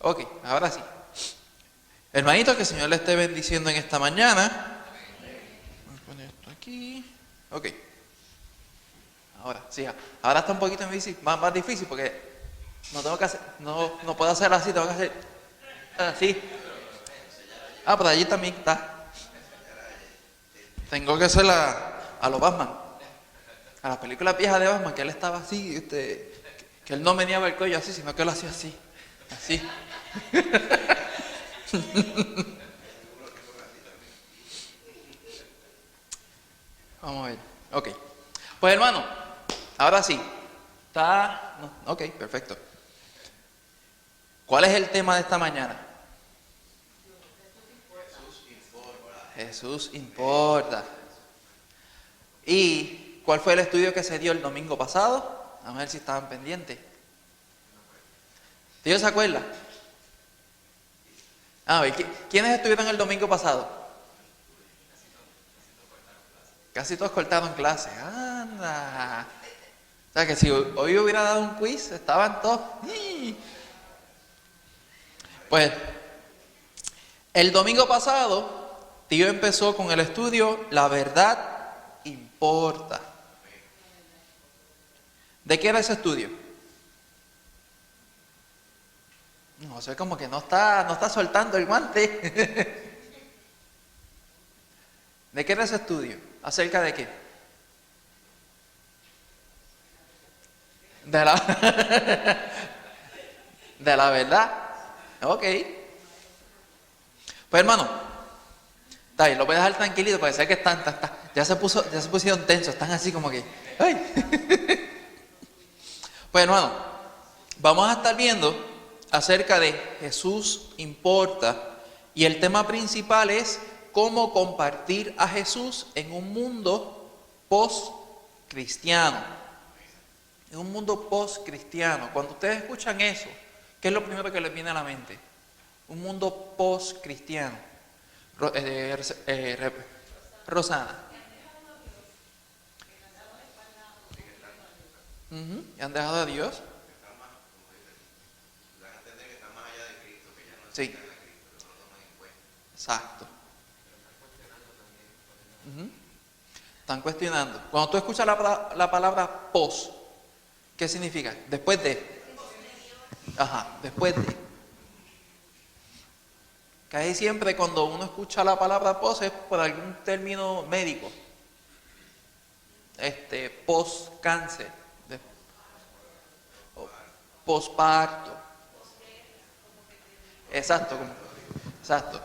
Ok, ahora sí. Hermanito, que el Señor le esté bendiciendo en esta mañana. Voy a poner esto aquí. Ok. Ahora, sí. Ahora está un poquito más difícil porque no tengo que hacer, no puedo hacer así, tengo que hacer así. Ah, pero allí también está. Tengo que hacer a los Batman. A las películas viejas de Batman, que él estaba así, que él no meneaba el cuello así, sino que lo hacía así. Así. Vamos a ver. Ok. Pues hermano, ahora sí. Está. No, ok, perfecto. ¿Cuál es el tema de esta mañana? Jesús importa. ¿Y cuál fue el estudio que se dio el domingo pasado? Vamos a ver si estaban pendientes. ¿Dios se acuerda? A ver, ¿quiénes estuvieron el domingo pasado? Casi todos cortaron clase. Anda. O sea que si hoy hubiera dado un quiz, estaban todos. Pues el domingo pasado, Tío empezó con el estudio La verdad importa. ¿De qué era ese estudio? No sé, como que no está soltando el guante. ¿De qué era ese estudio? ¿Acerca de qué? De la, de la verdad. Ok. Pues hermano, está bien, lo voy a dejar tranquilito porque sé que ya se pusieron tensos, están así como que. ¡Ay! Pues hermano, vamos a estar viendo acerca de Jesús importa y el tema principal es cómo compartir a Jesús en un mundo post-cristiano. En un mundo post-cristiano. Cuando ustedes escuchan eso, ¿qué es lo primero que les viene a la mente? Un mundo post-cristiano. Rosana. ¿Y han dejado a Dios? Sí. Exacto. Están cuestionando. Cuando tú escuchas la palabra post, ¿qué significa? Después de. Ajá, después de. Casi siempre cuando uno escucha la palabra post es por algún término médico. Post cáncer, posparto. Exacto,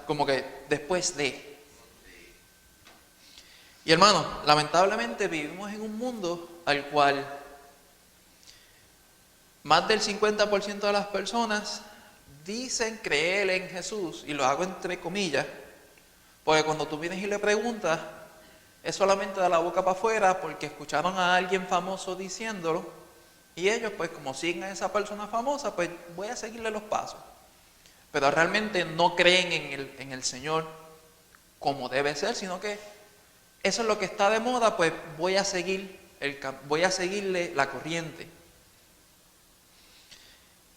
como que después de. Y hermano, lamentablemente vivimos en un mundo al cual más del 50% de las personas dicen creer en Jesús, y lo hago entre comillas, porque cuando tú vienes y le preguntas, es solamente de la boca para afuera porque escucharon a alguien famoso diciéndolo, y ellos pues como siguen a esa persona famosa, pues voy a seguirle los pasos. Pero realmente no creen en el Señor como debe ser, sino que eso es lo que está de moda, pues voy a seguirle la corriente.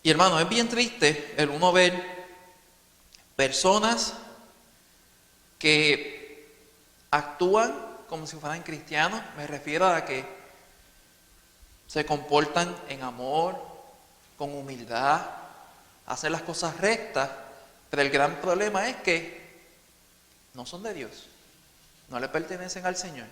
Y hermano, es bien triste el uno ver personas que actúan como si fueran cristianos. Me refiero a que se comportan en amor, con humildad, hacen las cosas rectas, pero el gran problema es que no son de Dios, no le pertenecen al Señor.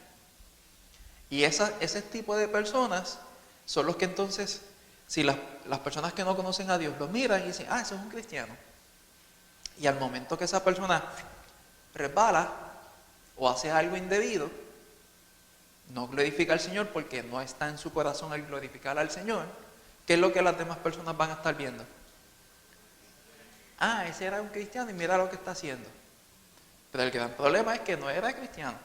Y ese tipo de personas son los que entonces, si las personas que no conocen a Dios los miran y dicen, eso es un cristiano. Y al momento que esa persona resbala o hace algo indebido, no glorifica al Señor porque no está en su corazón el glorificar al Señor, ¿qué es lo que las demás personas van a estar viendo? Ese era un cristiano y mira lo que está haciendo. Pero el gran problema es que no era cristiano.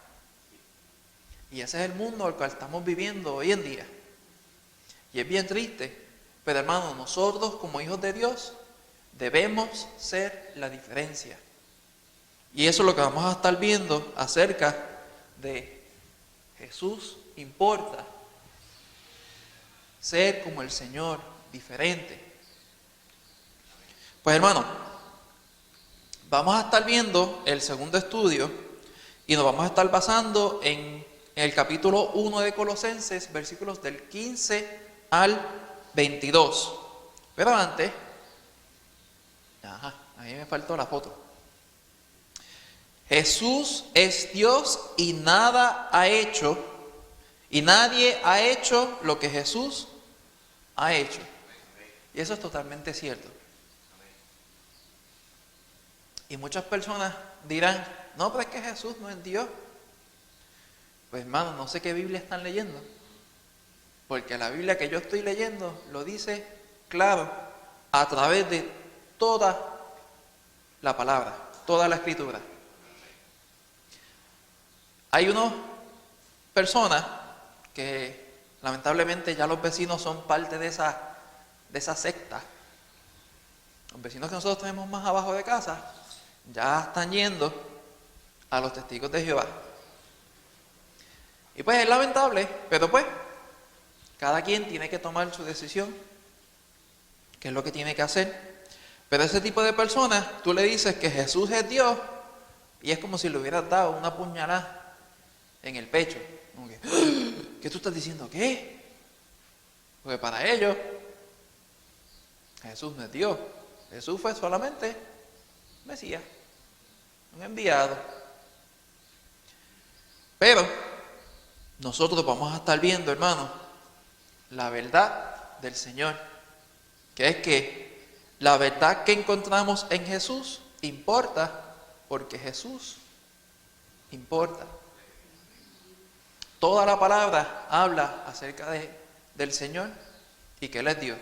Y ese es el mundo al cual estamos viviendo hoy en día. Y es bien triste, pero hermano, nosotros como hijos de Dios debemos ser la diferencia. Y eso es lo que vamos a estar viendo acerca de Jesús importa. Ser como el Señor, diferente. Pues hermano, vamos a estar viendo el segundo estudio y nos vamos a estar basando en el capítulo 1 de Colosenses, versículos del 15 al 22. Pero antes, ahí me faltó la foto. Jesús es Dios y nadie ha hecho lo que Jesús ha hecho. Y eso es totalmente cierto. Y muchas personas dirán, no, pero es que Jesús no es Dios. Pues hermano, no sé qué Biblia están leyendo. Porque la Biblia que yo estoy leyendo lo dice claro a través de toda la palabra, toda la escritura. Hay unas personas que lamentablemente ya los vecinos son parte de esa secta. Los vecinos que nosotros tenemos más abajo de casa ya están yendo a los testigos de Jehová. Y pues es lamentable, pero pues cada quien tiene que tomar su decisión, qué es lo que tiene que hacer. Pero ese tipo de personas, tú le dices que Jesús es Dios y es como si le hubieras dado una puñalada en el pecho. Como que, ¿qué tú estás diciendo? ¿Qué? Porque para ellos Jesús no es Dios. Jesús fue solamente Mesías, un enviado. Pero nosotros vamos a estar viendo, hermano, la verdad del Señor, que es que la verdad que encontramos en Jesús importa porque Jesús importa. Toda la palabra habla acerca del Señor y que Él es Dios.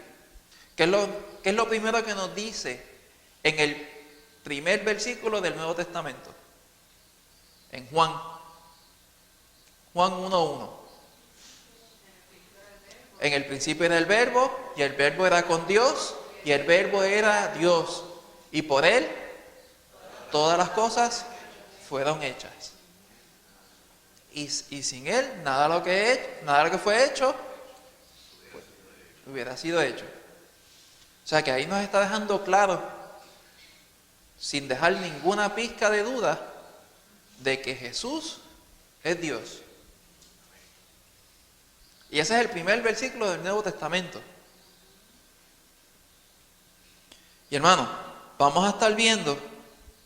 ¿Qué es lo primero que nos dice en el primer versículo del Nuevo Testamento? En Juan 1:1. En el principio era el Verbo, y el Verbo era con Dios, y el Verbo era Dios. Y por Él todas las cosas fueron hechas. Y sin Él, nada de lo que fue hecho, pues, hubiera sido hecho. O sea que ahí nos está dejando claro, sin dejar ninguna pizca de duda, de que Jesús es Dios. Y ese es el primer versículo del Nuevo Testamento. Y hermano, vamos a estar viendo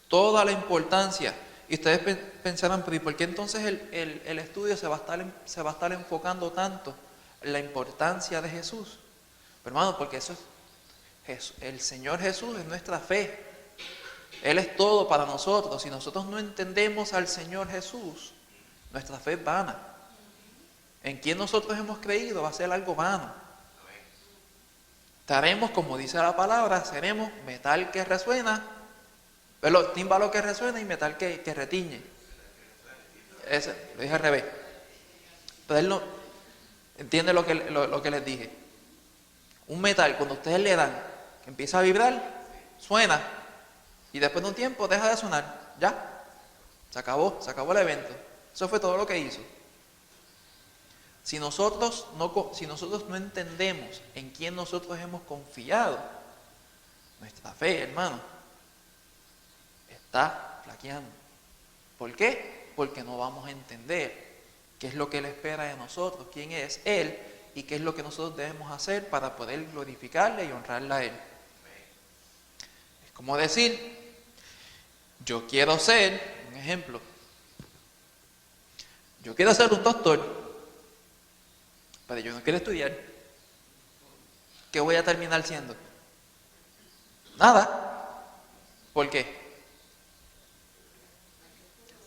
toda la importancia. Y ustedes pensarán, pero ¿y por qué entonces el estudio se va a estar enfocando tanto en la importancia de Jesús? Pero hermano, porque eso es el Señor Jesús es nuestra fe. Él es todo para nosotros. Si nosotros no entendemos al Señor Jesús, nuestra fe es vana. En quien nosotros hemos creído va a ser algo vano. Estaremos, como dice la palabra, seremos metal que resuena, pero tímbalo que resuena y metal que retiñe. Lo dije al revés. Pero él no entiende lo que les dije. Un metal, cuando ustedes le dan, que empieza a vibrar, suena, y después de un tiempo deja de sonar. Ya, se acabó el evento. Eso fue todo lo que hizo. Si nosotros no entendemos en quién nosotros hemos confiado, nuestra fe, hermano, está flaqueando. ¿Por qué? Porque no vamos a entender qué es lo que Él espera de nosotros, quién es Él y qué es lo que nosotros debemos hacer para poder glorificarle y honrarle a Él. Es como decir, yo quiero ser, un ejemplo, yo quiero ser un doctor, pero yo no quiero estudiar. ¿Qué voy a terminar siendo? Nada. ¿Por qué?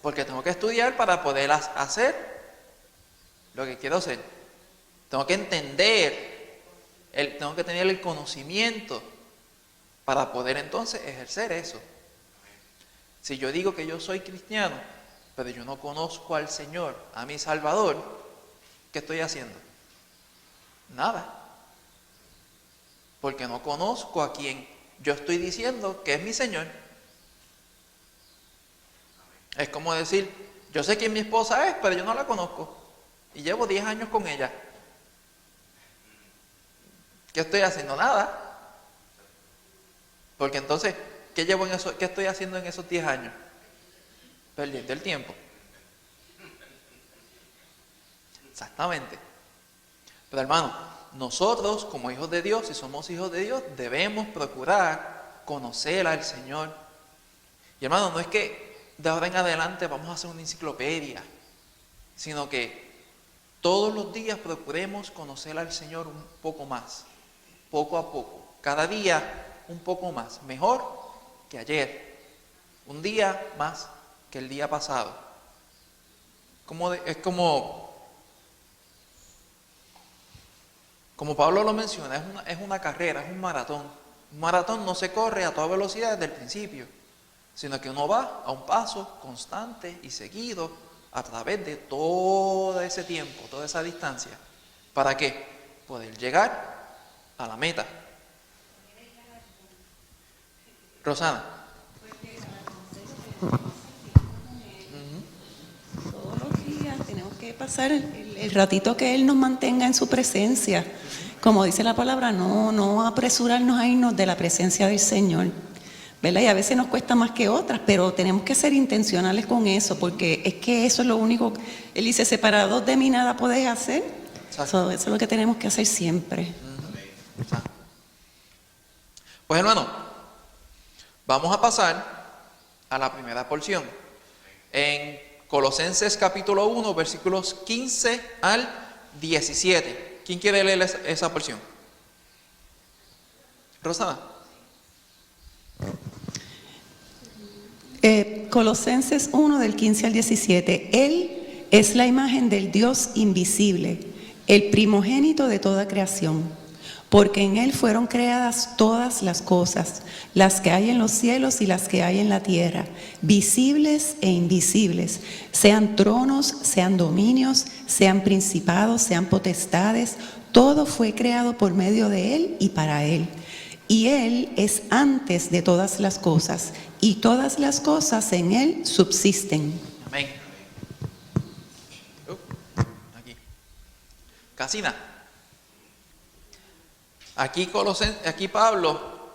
Porque tengo que estudiar para poder hacer lo que quiero hacer. Tengo que entender, tengo que tener el conocimiento para poder entonces ejercer eso. Si yo digo que yo soy cristiano, pero yo no conozco al Señor, a mi Salvador, ¿qué estoy haciendo? Nada. Porque no conozco a quien yo estoy diciendo que es mi Señor. Es como decir, yo sé quién mi esposa es, pero yo no la conozco. Y llevo 10 años con ella. ¿Qué estoy haciendo? Nada. Porque entonces, ¿qué llevo en eso? ¿Qué estoy haciendo en esos 10 años? Perdiendo el tiempo. Exactamente. Pero hermano, nosotros como hijos de Dios, si somos hijos de Dios, debemos procurar conocer al Señor. Y hermano, no es que de ahora en adelante vamos a hacer una enciclopedia, sino que todos los días procuremos conocer al Señor un poco más, poco a poco, cada día un poco más, mejor que ayer, un día más que el día pasado. Es como Pablo lo menciona, es una carrera, es un maratón. Un maratón no se corre a toda velocidad desde el principio, sino que uno va a un paso constante y seguido a través de todo ese tiempo, toda esa distancia. ¿Para qué? Poder llegar a la meta. Rosana. Todos los días tenemos que pasar el ratito que Él nos mantenga en su presencia. Como dice la palabra, no apresurarnos a irnos de la presencia del Señor, ¿verdad? Y a veces nos cuesta más que otras, pero tenemos que ser intencionales con eso, porque es que eso es lo único. Él dice, separados de mí nada podéis hacer. Eso es lo que tenemos que hacer siempre. Pues hermano, vamos a pasar a la primera porción. En Colosenses capítulo 1, versículos 15 al 17. ¿Quién quiere leer esa porción? Rosana. Colosenses 1 del 15 al 17. Él es la imagen del Dios invisible, el primogénito de toda creación, porque en Él fueron creadas todas las cosas, las que hay en los cielos y las que hay en la tierra, visibles e invisibles, sean tronos, sean dominios, sean principados, sean potestades, todo fue creado por medio de Él y para Él. Y Él es antes de todas las cosas, y todas las cosas en Él subsisten. Amén. Aquí. Casina. Aquí Pablo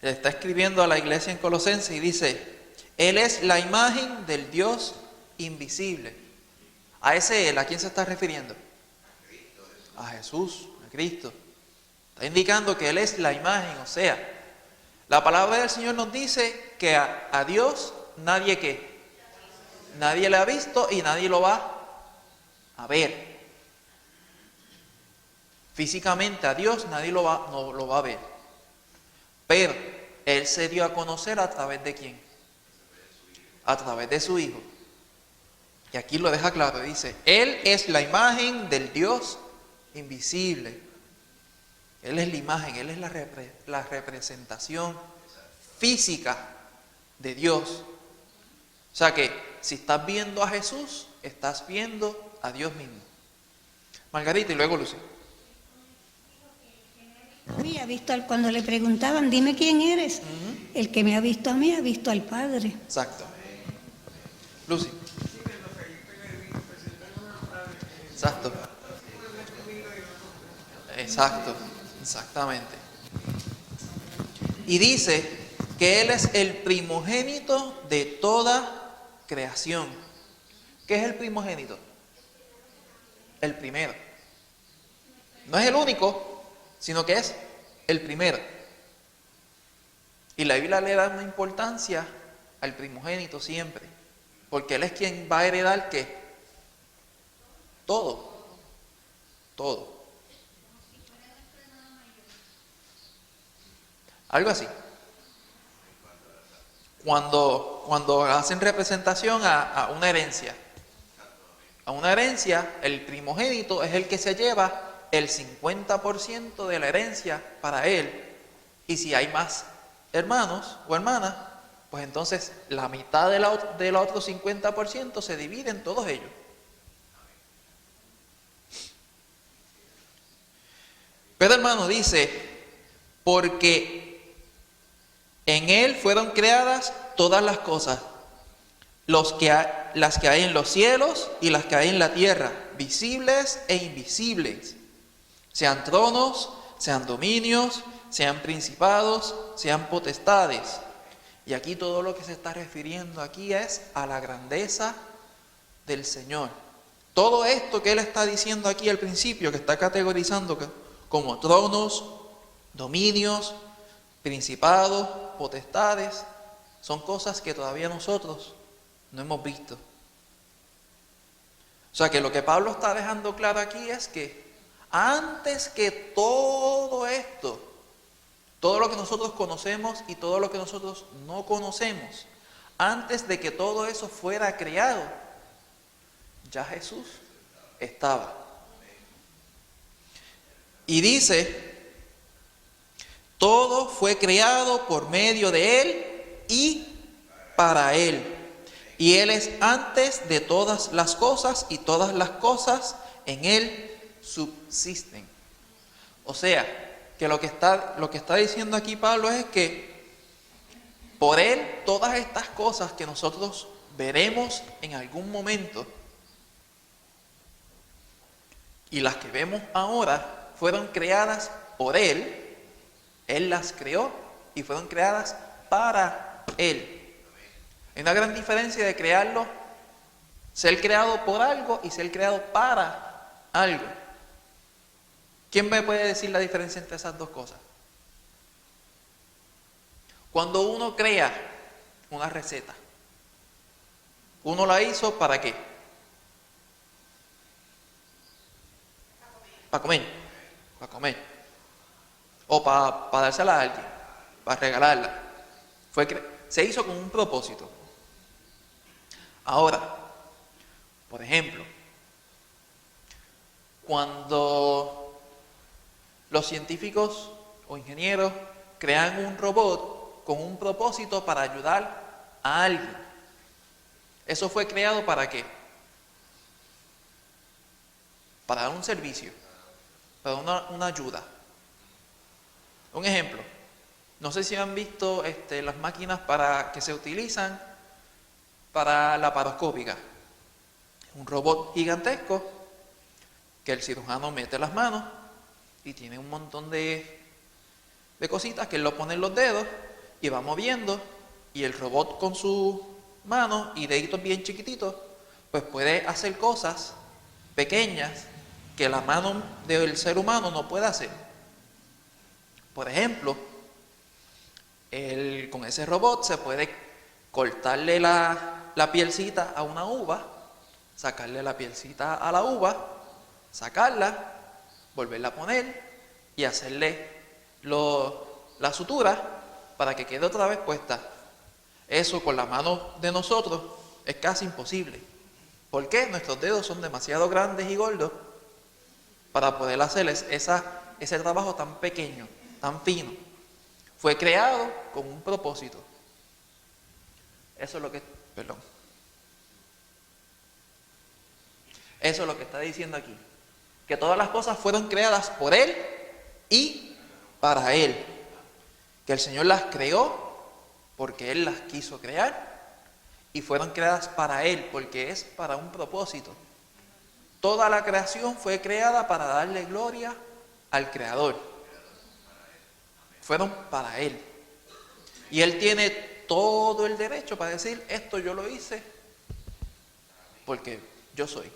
le está escribiendo a la iglesia en Colosenses y dice, Él es la imagen del Dios invisible. A ese Él, ¿a quién se está refiriendo? A Jesús, a Cristo. Está indicando que Él es la imagen, o sea, la palabra del Señor nos dice que a Dios nadie le ha visto y nadie lo va a ver. Físicamente a Dios nadie no lo va a ver. Pero Él se dio a conocer a través de ¿quién? A través de su Hijo. Y aquí lo deja claro, dice, Él es la imagen del Dios invisible. Él es la imagen, Él es la representación física de Dios. O sea que si estás viendo a Jesús, estás viendo a Dios mismo. Margarita y luego Lucy. Había visto cuando le preguntaban, dime quién eres. El que me ha visto a mí ha visto al Padre. Exacto. Lucy. Exacto. Exactamente. Y dice que Él es el primogénito de toda creación. ¿Qué es el primogénito? El primero. No es el único, sino que es el primero. Y la Biblia le da una importancia al primogénito siempre, porque Él es quien va a heredar ¿qué? Todo. Algo así. Cuando hacen representación a una herencia. A una herencia, el primogénito es el que se lleva el 50% de la herencia para él. Y si hay más hermanos o hermanas, pues entonces la mitad del otro 50% se divide en todos ellos. Pero hermano dice, porque en Él fueron creadas todas las cosas, las que hay en los cielos y las que hay en la tierra, visibles e invisibles, sean tronos, sean dominios, sean principados, sean potestades. Y aquí todo lo que se está refiriendo aquí es a la grandeza del Señor. Todo esto que Él está diciendo aquí al principio, que está categorizando como tronos, dominios, principados, potestades, son cosas que todavía nosotros no hemos visto. O sea que lo que Pablo está dejando claro aquí es que antes que todo esto, todo lo que nosotros conocemos y todo lo que nosotros no conocemos, antes de que todo eso fuera creado, ya Jesús estaba. Y dice, todo fue creado por medio de Él y para Él. Y Él es antes de todas las cosas y todas las cosas en Él subsisten. O sea, que lo que está diciendo aquí Pablo es que por Él todas estas cosas que nosotros veremos en algún momento y las que vemos ahora fueron creadas por Él. Él las creó y fueron creadas para Él. Hay una gran diferencia de crearlo, ser creado por algo y ser creado para algo. ¿Quién me puede decir la diferencia entre esas dos cosas? Cuando uno crea una receta, uno la hizo ¿para qué? Para comer. Para comer. O para dársela a alguien, para regalarla. Se hizo con un propósito. Ahora, por ejemplo, cuando los científicos o ingenieros crean un robot con un propósito para ayudar a alguien, ¿eso fue creado para qué? Para dar un servicio, para dar una ayuda. Un ejemplo, no sé si han visto las máquinas que se utilizan para la laparoscópica. Un robot gigantesco que el cirujano mete las manos y tiene un montón de cositas que él lo pone en los dedos y va moviendo, y el robot con sus manos y deditos bien chiquititos pues puede hacer cosas pequeñas que la mano del ser humano no puede hacer. Por ejemplo, con ese robot se puede cortarle la pielcita a una uva, sacarle la pielcita a la uva, sacarla, volverla a poner y hacerle la sutura para que quede otra vez puesta. Eso con la mano de nosotros es casi imposible. ¿Por qué? Nuestros dedos son demasiado grandes y gordos para poder hacer ese trabajo tan pequeño, tan fino. Fue creado con un propósito. Eso es lo que está diciendo aquí. Que todas las cosas fueron creadas por Él y para Él. Que el Señor las creó porque Él las quiso crear y fueron creadas para Él porque es para un propósito. Toda la creación fue creada para darle gloria al Creador. Fueron para Él. Y Él tiene todo el derecho para decir, esto yo lo hice porque yo soy.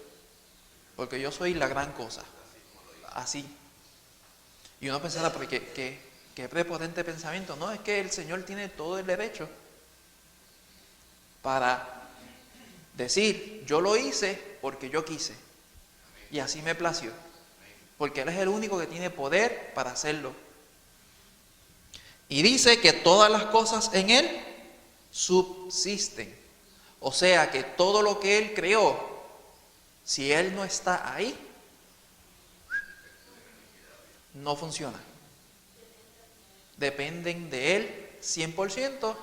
Porque yo soy la gran cosa. Así. Y uno pensará, porque qué prepotente pensamiento. No, es que el Señor tiene todo el derecho para decir, yo lo hice porque yo quise. Y así me plació. Porque Él es el único que tiene poder para hacerlo. Y dice que todas las cosas en Él subsisten. O sea que todo lo que Él creó, si Él no está ahí, no funciona. Dependen de Él 100%.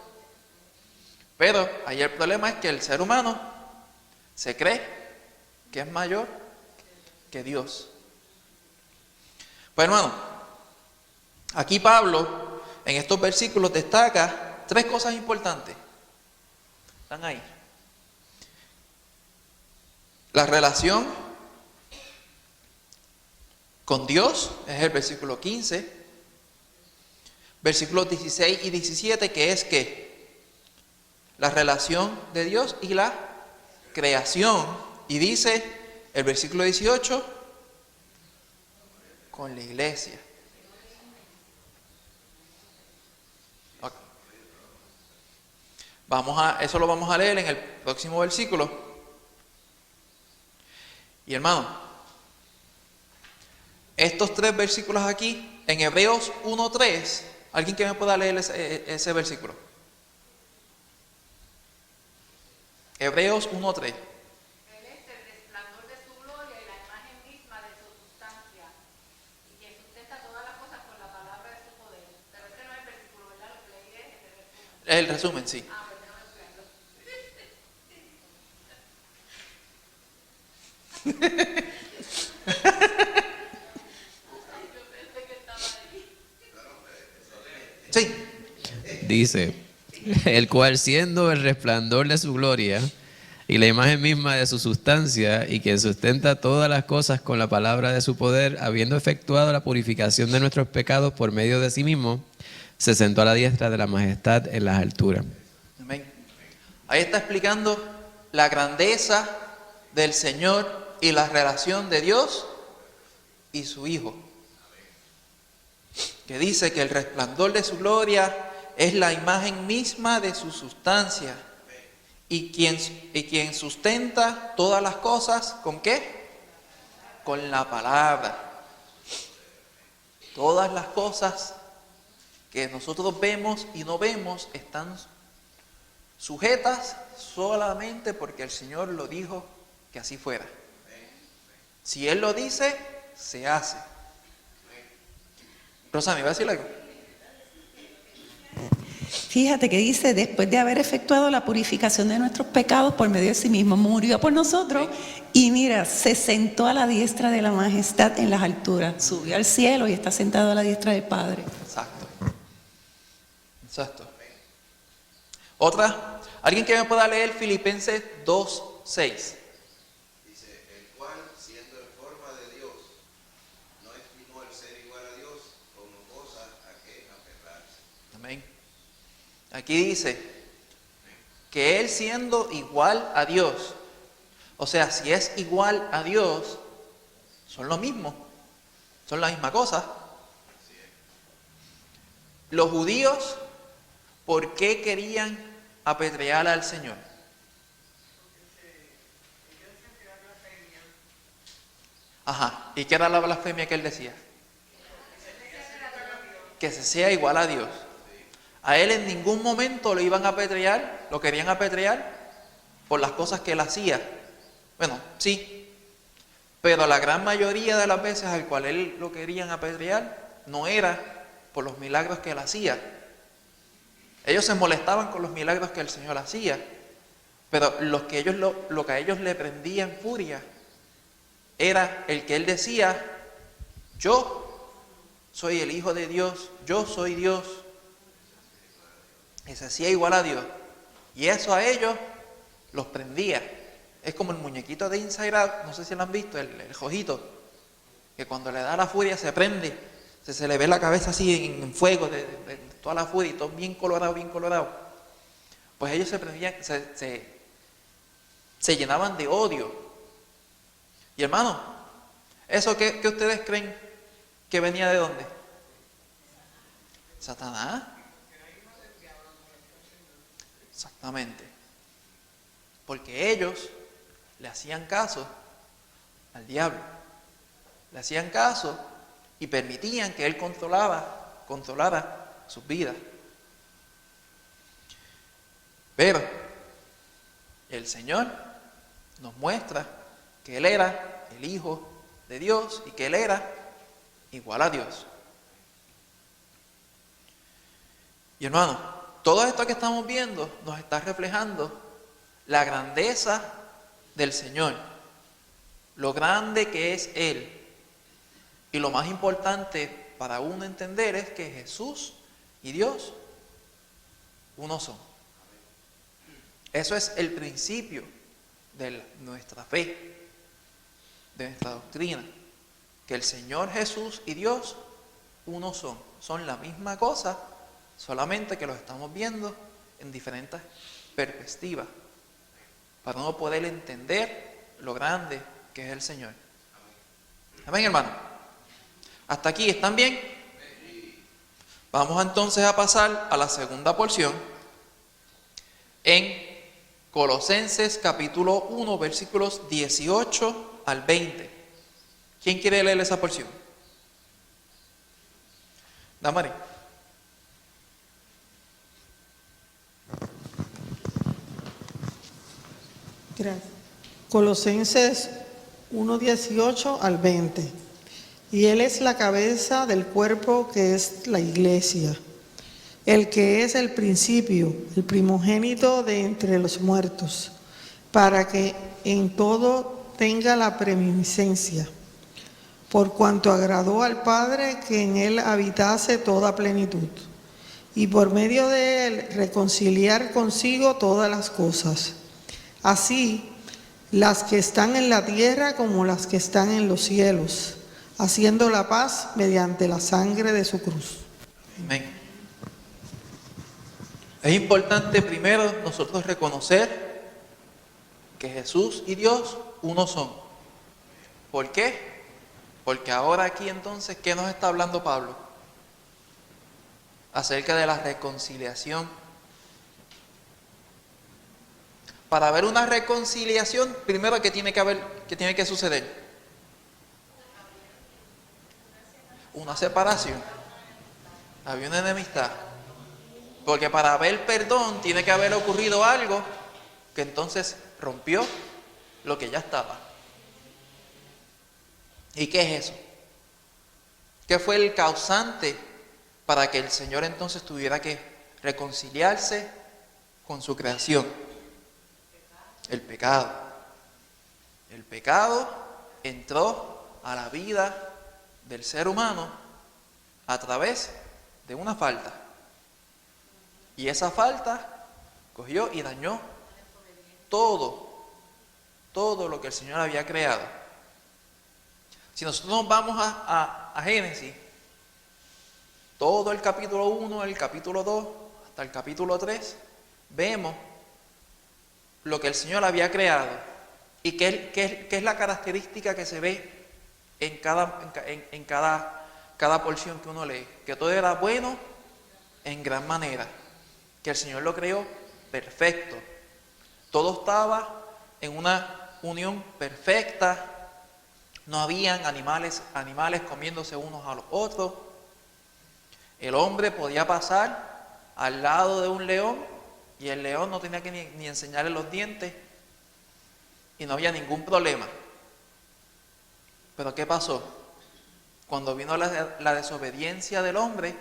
Pero ahí el problema es que el ser humano se cree que es mayor que Dios. Pues hermano, aquí Pablo en estos versículos destaca 3 cosas importantes. Están ahí. La relación con Dios, es el versículo 15. versículos 16 y 17, que es que la relación de Dios y la creación. Y dice el versículo 18, con la iglesia. Okay. Eso lo vamos a leer en el próximo versículo. Y hermano, estos 3 versículos aquí, en Hebreos 1:3, ¿alguien que me pueda leer ese versículo? Hebreos 1:3. El resumen, sí. Sí. Dice, el cual siendo el resplandor de su gloria y la imagen misma de su sustancia, y quien sustenta todas las cosas con la palabra de su poder, habiendo efectuado la purificación de nuestros pecados por medio de sí mismo, se sentó a la diestra de la majestad en las alturas. Amén. Ahí está explicando la grandeza del Señor y la relación de Dios y su Hijo. Que dice que el resplandor de su gloria es la imagen misma de su sustancia. Y quien sustenta todas las cosas, ¿con qué? Con la palabra. Todas las cosas que nosotros vemos y no vemos están sujetas solamente porque el Señor lo dijo que así fuera. Si Él lo dice, se hace. Rosana, ¿iba a decir algo? Fíjate que dice, después de haber efectuado la purificación de nuestros pecados por medio de sí mismo, murió por nosotros y mira, se sentó a la diestra de la majestad en las alturas, subió al cielo y está sentado a la diestra del Padre. Exacto. Otra, alguien que me pueda leer Filipenses 2:6. Dice, el cual, siendo en forma de Dios, no estimó el ser igual a Dios como cosa a que aferrarse. Amén. Aquí dice que Él siendo igual a Dios, o sea, si es igual a Dios, son lo mismo, son la misma cosa. Los judíos, ¿por qué querían apedrear al Señor? Ajá, ¿y qué era la blasfemia que él decía? Que se sea igual a Dios. A él en ningún momento lo iban a apedrear, lo querían apedrear por las cosas que él hacía. Bueno, sí, pero la gran mayoría de las veces al cual él lo querían apedrear no era por los milagros que él hacía. Ellos se molestaban con los milagros que el Señor hacía, pero lo que a ellos le prendía en furia era el que él decía, yo soy el Hijo de Dios, yo soy Dios. Y se hacía igual a Dios. Y eso a ellos los prendía. Es como el muñequito de Inside Out, no sé si lo han visto, el jojito, que cuando le da la furia se prende, se le ve la cabeza así en fuego de toda la furia y todo bien colorado, bien colorado. Pues ellos se prendían, se llenaban de odio. Y hermano, ¿eso qué ustedes creen que venía de dónde? Satanás. Exactamente. Porque ellos le hacían caso al diablo. Le hacían caso y permitían que él controlara sus vidas. Pero el Señor nos muestra que Él era el Hijo de Dios y que Él era igual a Dios. Y hermano, todo esto que estamos viendo nos está reflejando la grandeza del Señor, lo grande que es Él. Y lo más importante para uno entender es que Jesús y Dios uno son. Eso es el principio de nuestra fe, de nuestra doctrina, que el Señor Jesús y Dios uno son la misma cosa, solamente que los estamos viendo en diferentes perspectivas, para uno poder entender lo grande que es el Señor. Amén, hermano. ¿Hasta aquí están bien? Vamos entonces a pasar a la segunda porción en Colosenses capítulo 1, versículos 18 al 20. ¿Quién quiere leer esa porción? Damari. Gracias. Colosenses 1:18 al 20. Y Él es la cabeza del cuerpo, que es la iglesia, el que es el principio, el primogénito de entre los muertos, para que en todo tenga la preeminencia, por cuanto agradó al Padre que en Él habitase toda plenitud, y por medio de Él reconciliar consigo todas las cosas, así las que están en la tierra como las que están en los cielos, haciendo la paz mediante la sangre de su cruz. Amén. Es importante primero nosotros reconocer que Jesús y Dios uno son. ¿Por qué? Porque ahora aquí entonces, ¿qué nos está hablando Pablo? Acerca de la reconciliación. Para ver una reconciliación, primero ¿qué tiene que suceder? Una separación. Había una enemistad. Porque para haber perdón tiene que haber ocurrido algo que entonces rompió lo que ya estaba. ¿Y qué es eso? ¿Qué fue el causante para que el Señor entonces tuviera que reconciliarse con su creación? El pecado. El pecado entró a la vida del ser humano a través de una falta. Y esa falta cogió y dañó todo lo que el Señor había creado. Si nosotros nos vamos a Génesis, todo el capítulo 1, el capítulo 2, hasta el capítulo 3, vemos lo que el Señor había creado y qué es la característica que se ve en cada porción que uno lee, que todo era bueno en gran manera, que el Señor lo creó perfecto, todo estaba en una unión perfecta, no habían animales comiéndose unos a los otros, el hombre podía pasar al lado de un león y el león no tenía que ni enseñarle los dientes y no había ningún problema. Pero ¿qué pasó? Cuando vino la desobediencia del hombre,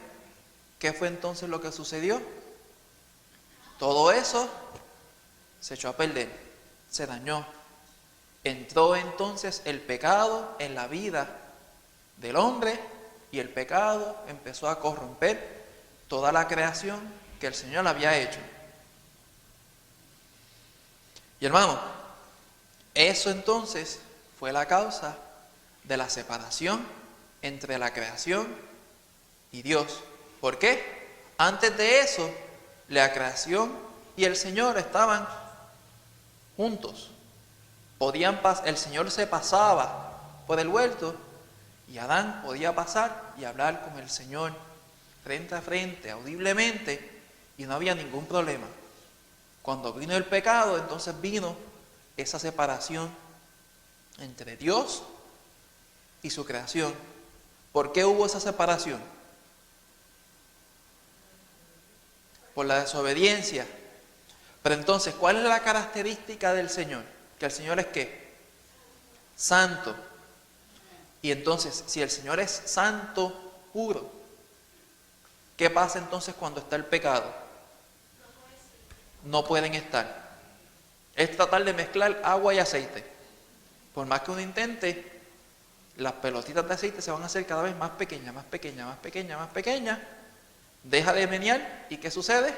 ¿qué fue entonces lo que sucedió? Todo eso se echó a perder, se dañó. Entró entonces el pecado en la vida del hombre y el pecado empezó a corromper toda la creación que el Señor había hecho. Y hermano, eso entonces fue la causa de la separación entre la creación y Dios. ¿Por qué? Antes de eso, la creación y el Señor estaban juntos. El Señor se pasaba por el huerto y Adán podía pasar y hablar con el Señor frente a frente, audiblemente, y no había ningún problema. Cuando vino el pecado, entonces vino esa separación entre Dios y su creación. ¿Por qué hubo esa separación? Por la desobediencia. Pero entonces, ¿cuál es la característica del Señor? Que el Señor es ¿qué? Santo. Y entonces, si el Señor es santo, puro, ¿qué pasa entonces cuando está el pecado? No pueden estar. Es tratar de mezclar agua y aceite. Por más que uno intente, las pelotitas de aceite se van a hacer cada vez más pequeñas, más pequeñas, más pequeñas, más pequeñas. Deja de menear y ¿qué sucede?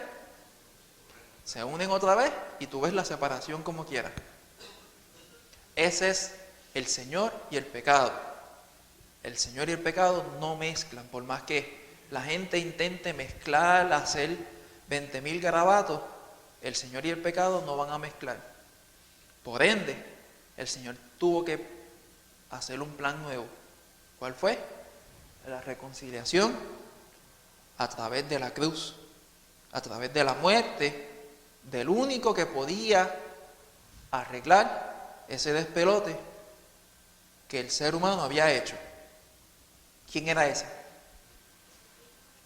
Se unen otra vez y tú ves la separación como quieras. Ese es el Señor y el pecado. El Señor y el pecado no mezclan, por más que la gente intente mezclar, hacer 20.000 garabatos, el Señor y el pecado no van a mezclar. Por ende, el Señor tuvo que hacer un plan nuevo. ¿Cuál fue? La reconciliación a través de la cruz, a través de la muerte del único que podía arreglar ese despelote que el ser humano había hecho. ¿Quién era ese?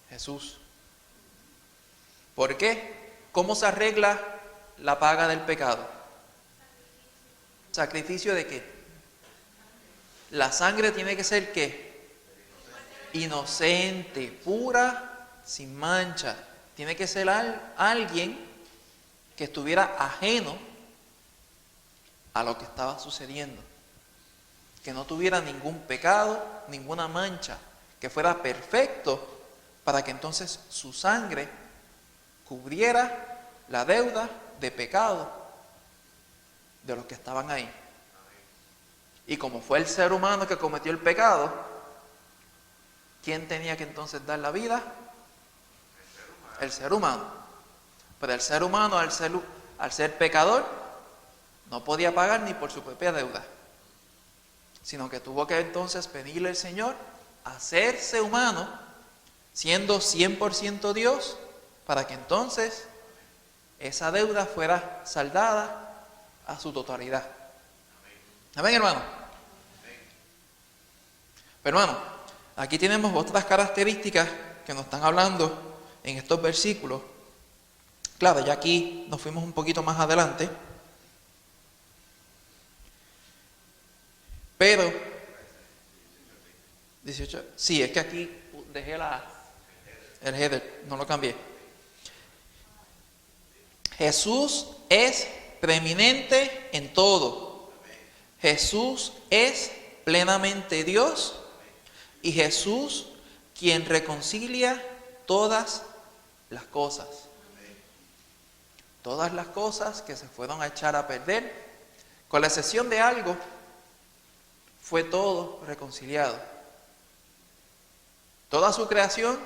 Jesús. ¿Por qué? ¿Cómo se arregla la paga del pecado? ¿Sacrificio de qué? La sangre tiene que ser ¿qué? Inocente, pura, sin mancha. Tiene que ser alguien que estuviera ajeno a lo que estaba sucediendo. Que no tuviera ningún pecado, ninguna mancha. Que fuera perfecto para que entonces su sangre cubriera la deuda de pecado de los que estaban ahí. Y como fue el ser humano que cometió el pecado, ¿quién tenía que entonces dar la vida? El ser humano. Pero el ser humano, al ser pecador, no podía pagar ni por su propia deuda, sino que tuvo que entonces pedirle al Señor hacerse humano, siendo 100% Dios, para que entonces esa deuda fuera saldada a su totalidad. Amén, hermano. Pero hermano, aquí tenemos otras características que nos están hablando en estos versículos. Claro, ya aquí nos fuimos un poquito más adelante. Pero 18, sí, es que aquí dejé el header, no lo cambié. Jesús es preeminente en todo. Jesús es plenamente Dios y Jesús quien reconcilia todas las cosas. Todas las cosas que se fueron a echar a perder, con la excepción de algo, fue todo reconciliado. Toda su creación,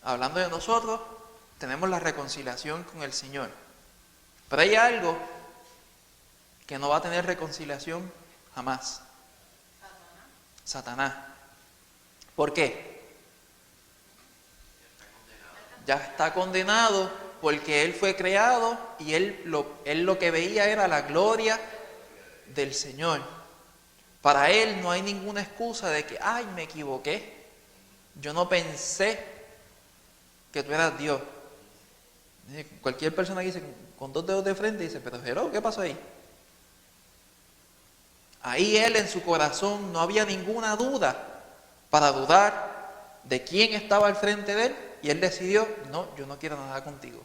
hablando de nosotros, tenemos la reconciliación con el Señor. Pero hay algo que no va a tener reconciliación jamás. Satanás. ¿Por qué? Ya está condenado porque él fue creado y él lo que veía era la gloria del Señor. Para él no hay ninguna excusa de que, ay, me equivoqué. Yo no pensé que tú eras Dios. Cualquier persona que dice con 2 dedos de frente dice, pero Jero, ¿qué pasó ahí? Ahí él en su corazón no había ninguna duda para dudar de quién estaba al frente de él, y él decidió, no, yo no quiero nada contigo.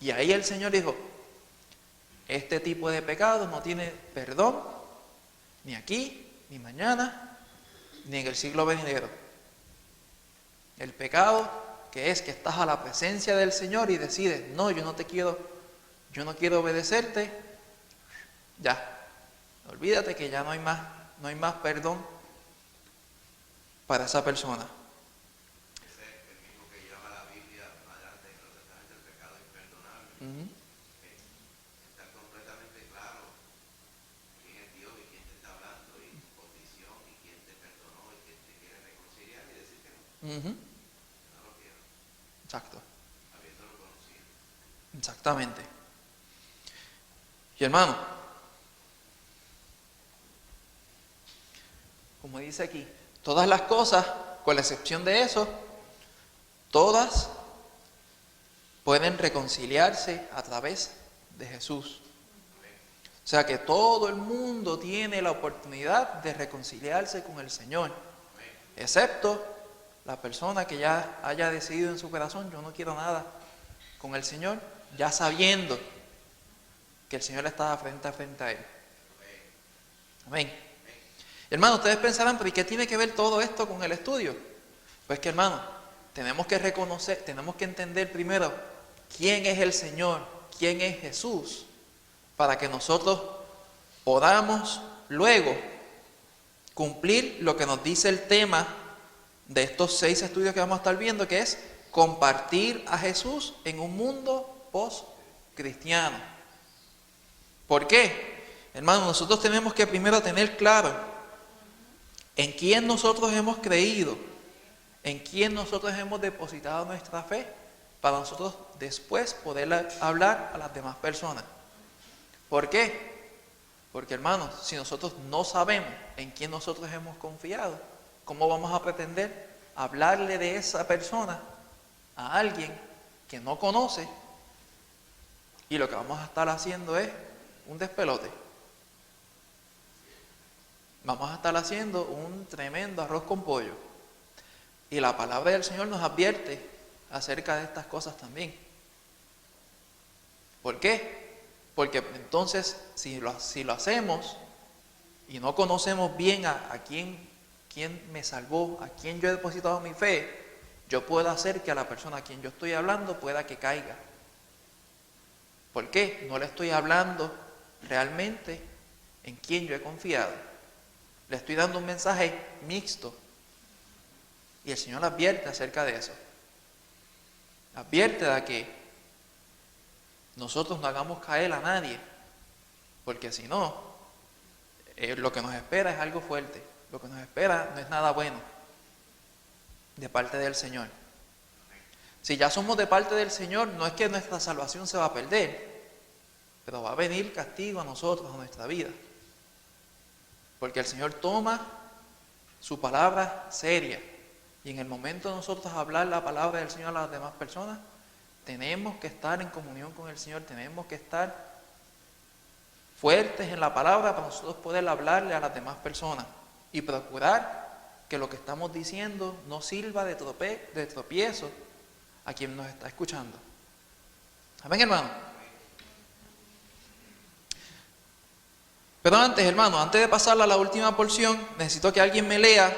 Y ahí el Señor dijo, este tipo de pecado no tiene perdón, ni aquí, ni mañana, ni en el siglo venidero. El pecado que es que estás a la presencia del Señor y decides, no, yo no quiero obedecerte, ya. Olvídate que ya no hay más perdón para esa persona. Ese es el mismo que llama la Biblia adelante exactamente el pecado imperdonable. Está completamente claro quién es Dios y quién te está hablando y tu condición y quién te perdonó y quién te quiere reconciliar y decir que no lo quiero. Exacto. Habiéndolo conocido. Exactamente. Y hermano, como dice aquí, todas las cosas, con la excepción de eso, todas pueden reconciliarse a través de Jesús. O sea que todo el mundo tiene la oportunidad de reconciliarse con el Señor, excepto la persona que ya haya decidido en su corazón, yo no quiero nada con el Señor, ya sabiendo que el Señor estaba frente a frente a él. Amén. Hermano, ustedes pensarán, pero ¿y qué tiene que ver todo esto con el estudio? Pues que, hermano, tenemos que reconocer, tenemos que entender primero quién es el Señor, quién es Jesús, para que nosotros podamos luego cumplir lo que nos dice el tema de estos 6 estudios que vamos a estar viendo, que es compartir a Jesús en un mundo post-cristiano. ¿Por qué? Hermanos, nosotros tenemos que primero tener claro en quién nosotros hemos creído, en quién nosotros hemos depositado nuestra fe, para nosotros después poder hablar a las demás personas. ¿Por qué? Porque, hermanos, si nosotros no sabemos en quién nosotros hemos confiado, ¿cómo vamos a pretender hablarle de esa persona a alguien que no conoce? Y lo que vamos a estar haciendo es un despelote. Vamos a estar haciendo un tremendo arroz con pollo. Y la palabra del Señor nos advierte acerca de estas cosas también. ¿Por qué? Porque entonces, si lo hacemos y no conocemos bien a quién me salvó, a quién yo he depositado mi fe, yo puedo hacer que a la persona a quien yo estoy hablando pueda que caiga. ¿Por qué? No le estoy hablando realmente en quién yo he confiado. Le estoy dando un mensaje mixto. Y el Señor advierte acerca de eso. Advierte de que nosotros no hagamos caer a nadie, porque si no, lo que nos espera es algo fuerte. Lo que nos espera no es nada bueno de parte del Señor. Si ya somos de parte del Señor, no es que nuestra salvación se va a perder, pero va a venir castigo a nosotros, a nuestra vida. Porque el Señor toma su palabra seria, y en el momento de nosotros hablar la palabra del Señor a las demás personas, tenemos que estar en comunión con el Señor, tenemos que estar fuertes en la palabra para nosotros poder hablarle a las demás personas y procurar que lo que estamos diciendo no sirva de tropiezo a quien nos está escuchando. Amén, hermano. Pero antes, hermano, antes de pasar a la última porción, necesito que alguien me lea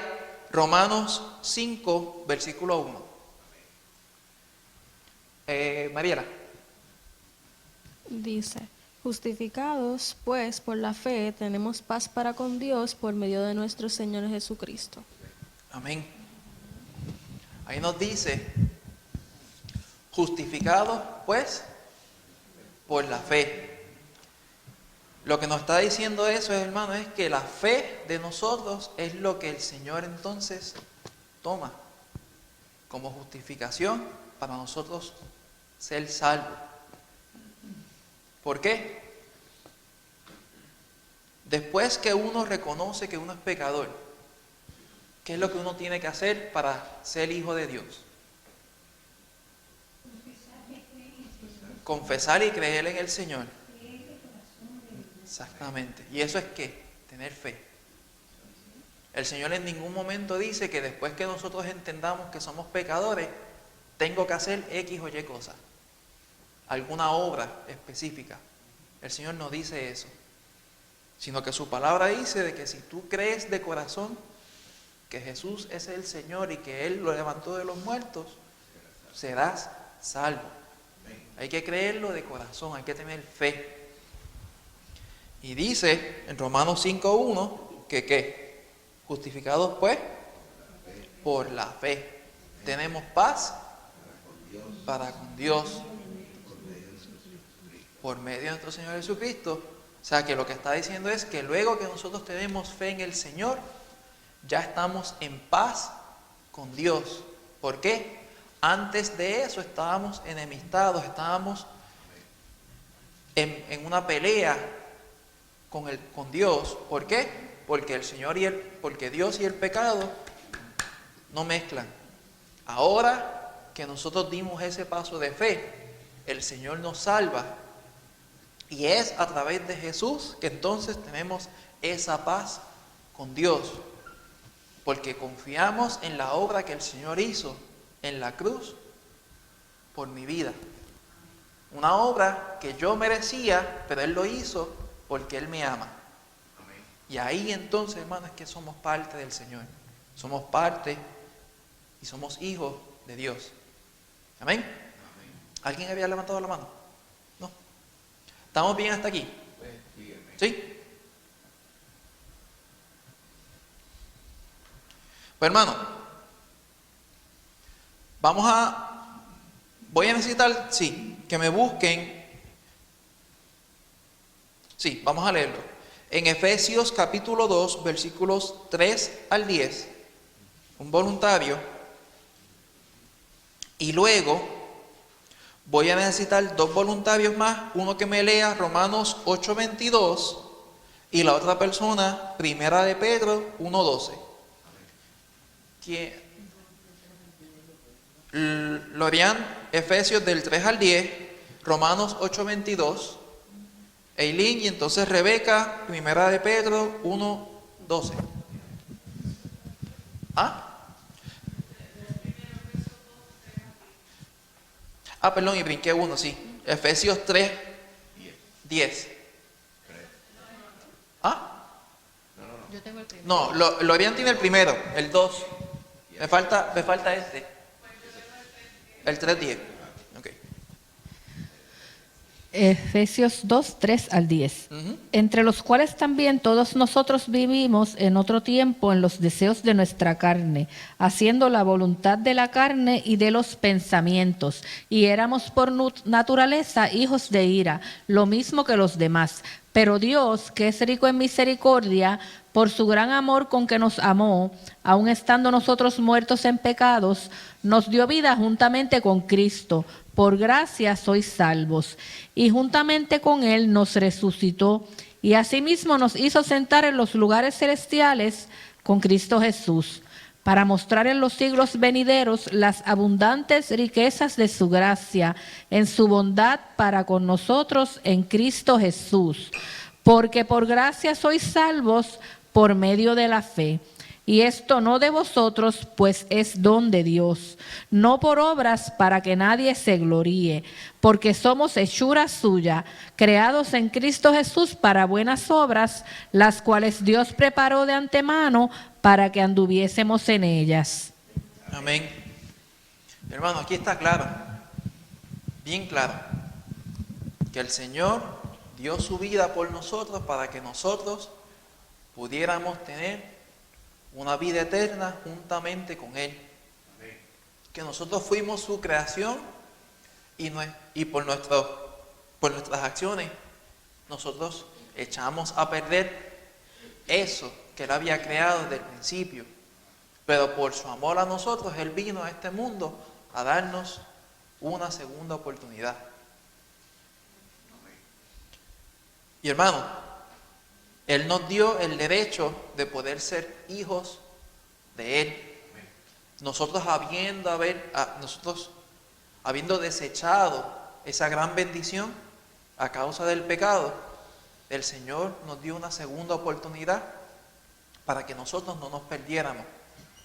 Romanos 5, versículo 1. Mariela. Dice: justificados pues por la fe tenemos paz para con Dios por medio de nuestro Señor Jesucristo. Amén. Ahí nos dice, justificados pues por la fe. Lo que nos está diciendo eso, hermano, es que la fe de nosotros es lo que el Señor entonces toma como justificación para nosotros ser salvos. ¿Por qué? Después que uno reconoce que uno es pecador, ¿qué es lo que uno tiene que hacer para ser hijo de Dios? Confesar y creer en el Señor. Exactamente. ¿Y eso es qué? Tener fe. El Señor en ningún momento dice que después que nosotros entendamos que somos pecadores, tengo que hacer X o Y cosas, alguna obra específica. El Señor no dice eso, sino que su palabra dice de que si tú crees de corazón que Jesús es el Señor y que Él lo levantó de los muertos, serás salvo. Hay que creerlo de corazón, hay que tener fe. Y dice en Romanos 5:1 que ¿qué? Justificados pues por la fe. Tenemos paz para con Dios por medio de nuestro Señor Jesucristo. O sea que lo que está diciendo es que luego que nosotros tenemos fe en el Señor, ya estamos en paz con Dios. ¿Por qué? Antes de eso estábamos enemistados, estábamos en una pelea con Dios. ¿Por qué? Porque porque Dios y el pecado no mezclan. Ahora que nosotros dimos ese paso de fe, el Señor nos salva. Y es a través de Jesús que entonces tenemos esa paz con Dios. Porque confiamos en la obra que el Señor hizo en la cruz por mi vida. Una obra que yo merecía, pero Él lo hizo porque Él me ama. Y ahí entonces, hermanos, es que somos parte del Señor. Somos parte y somos hijos de Dios. Amén. ¿Alguien había levantado la mano? No. ¿Estamos bien hasta aquí? ¿Sí? Pues hermano, voy a necesitar, sí, que me busquen, sí, vamos a leerlo. En Efesios capítulo 2, versículos 3 al 10, un voluntario, y luego voy a necesitar 2 voluntarios más, uno que me lea Romanos 8:22 y la otra persona, Primera de Pedro 1:12. Lorian, Efesios del 3 al 10, Romanos 8:22, Eileen y entonces Rebeca, Primera de Pedro 1:12. Perdón, y brinqué uno, sí. Efesios 3:10. Yo tengo el primero. No, Lorian tiene el primero, el 2. Me falta este. El 3:10. Ok. Efesios 2, 3 al 10. Ujú. Entre los cuales también todos nosotros vivimos en otro tiempo en los deseos de nuestra carne, haciendo la voluntad de la carne y de los pensamientos, y éramos por naturaleza hijos de ira, lo mismo que los demás. Pero Dios, que es rico en misericordia, por su gran amor con que nos amó, aun estando nosotros muertos en pecados, nos dio vida juntamente con Cristo. Por gracia sois salvos. Y juntamente con Él nos resucitó, y asimismo nos hizo sentar en los lugares celestiales con Cristo Jesús, para mostrar en los siglos venideros las abundantes riquezas de su gracia, en su bondad para con nosotros en Cristo Jesús. Porque por gracia sois salvos por medio de la fe. Y esto no de vosotros, pues es don de Dios, no por obras para que nadie se gloríe, porque somos hechura suya, creados en Cristo Jesús para buenas obras, las cuales Dios preparó de antemano para que anduviésemos en ellas. Amén. Hermano, aquí está claro, bien claro, que el Señor dio su vida por nosotros para que nosotros pudiéramos tener una vida eterna juntamente con Él. Que nosotros fuimos su creación y por nuestras acciones nosotros echamos a perder eso que Él había creado desde el principio. Pero por su amor a nosotros, Él vino a este mundo a darnos una segunda oportunidad. Y hermano, Él nos dio el derecho de poder ser hijos de Él. Nosotros habiendo desechado esa gran bendición a causa del pecado, el Señor nos dio una segunda oportunidad para que nosotros no nos perdiéramos,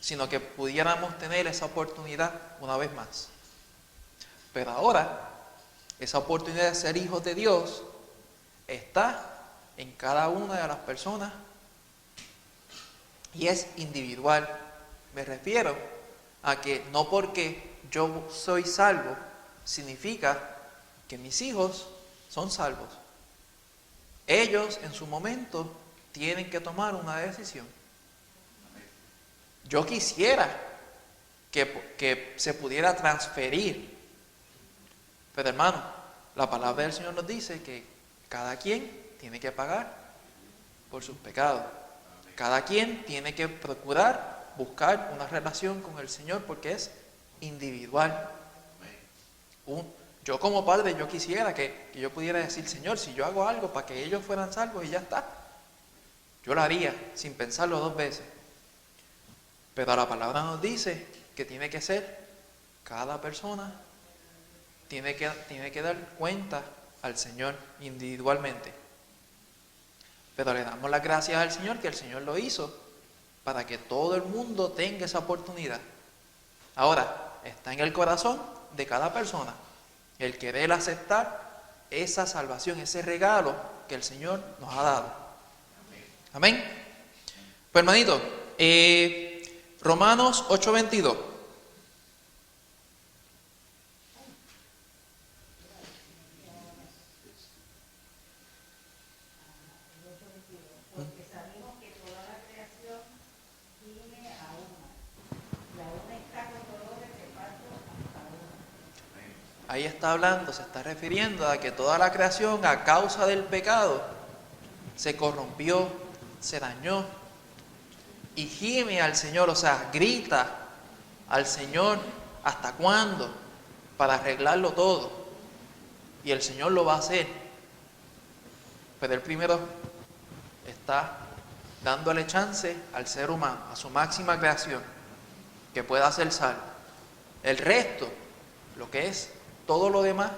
sino que pudiéramos tener esa oportunidad una vez más. Pero ahora, esa oportunidad de ser hijos de Dios está en cada una de las personas y es individual. Me refiero a que no porque yo soy salvo significa que mis hijos son salvos. Ellos en su momento tienen que tomar una decisión. Yo quisiera que se pudiera transferir, pero hermano, la palabra del Señor nos dice que cada quien tiene que pagar por sus pecados. Cada quien tiene que procurar buscar una relación con el Señor porque es individual. Yo como padre, yo quisiera que yo pudiera decir, Señor, si yo hago algo para que ellos fueran salvos y ya está, yo lo haría sin pensarlo 2 veces. Pero la palabra nos dice que tiene que ser cada persona, tiene que dar cuenta al Señor individualmente. Pero le damos las gracias al Señor que el Señor lo hizo para que todo el mundo tenga esa oportunidad. Ahora, está en el corazón de cada persona el querer aceptar esa salvación, ese regalo que el Señor nos ha dado. Amén. Pues hermanito, Romanos 8:22. ahí está hablando, se está refiriendo a que toda la creación a causa del pecado se corrompió, se dañó y gime al Señor, o sea, grita al Señor, ¿hasta cuándo? Para arreglarlo todo. Y el Señor lo va a hacer. Pero Él primero está dándole chance al ser humano, a su máxima creación, que pueda ser salvo. El resto, lo que es todo lo demás,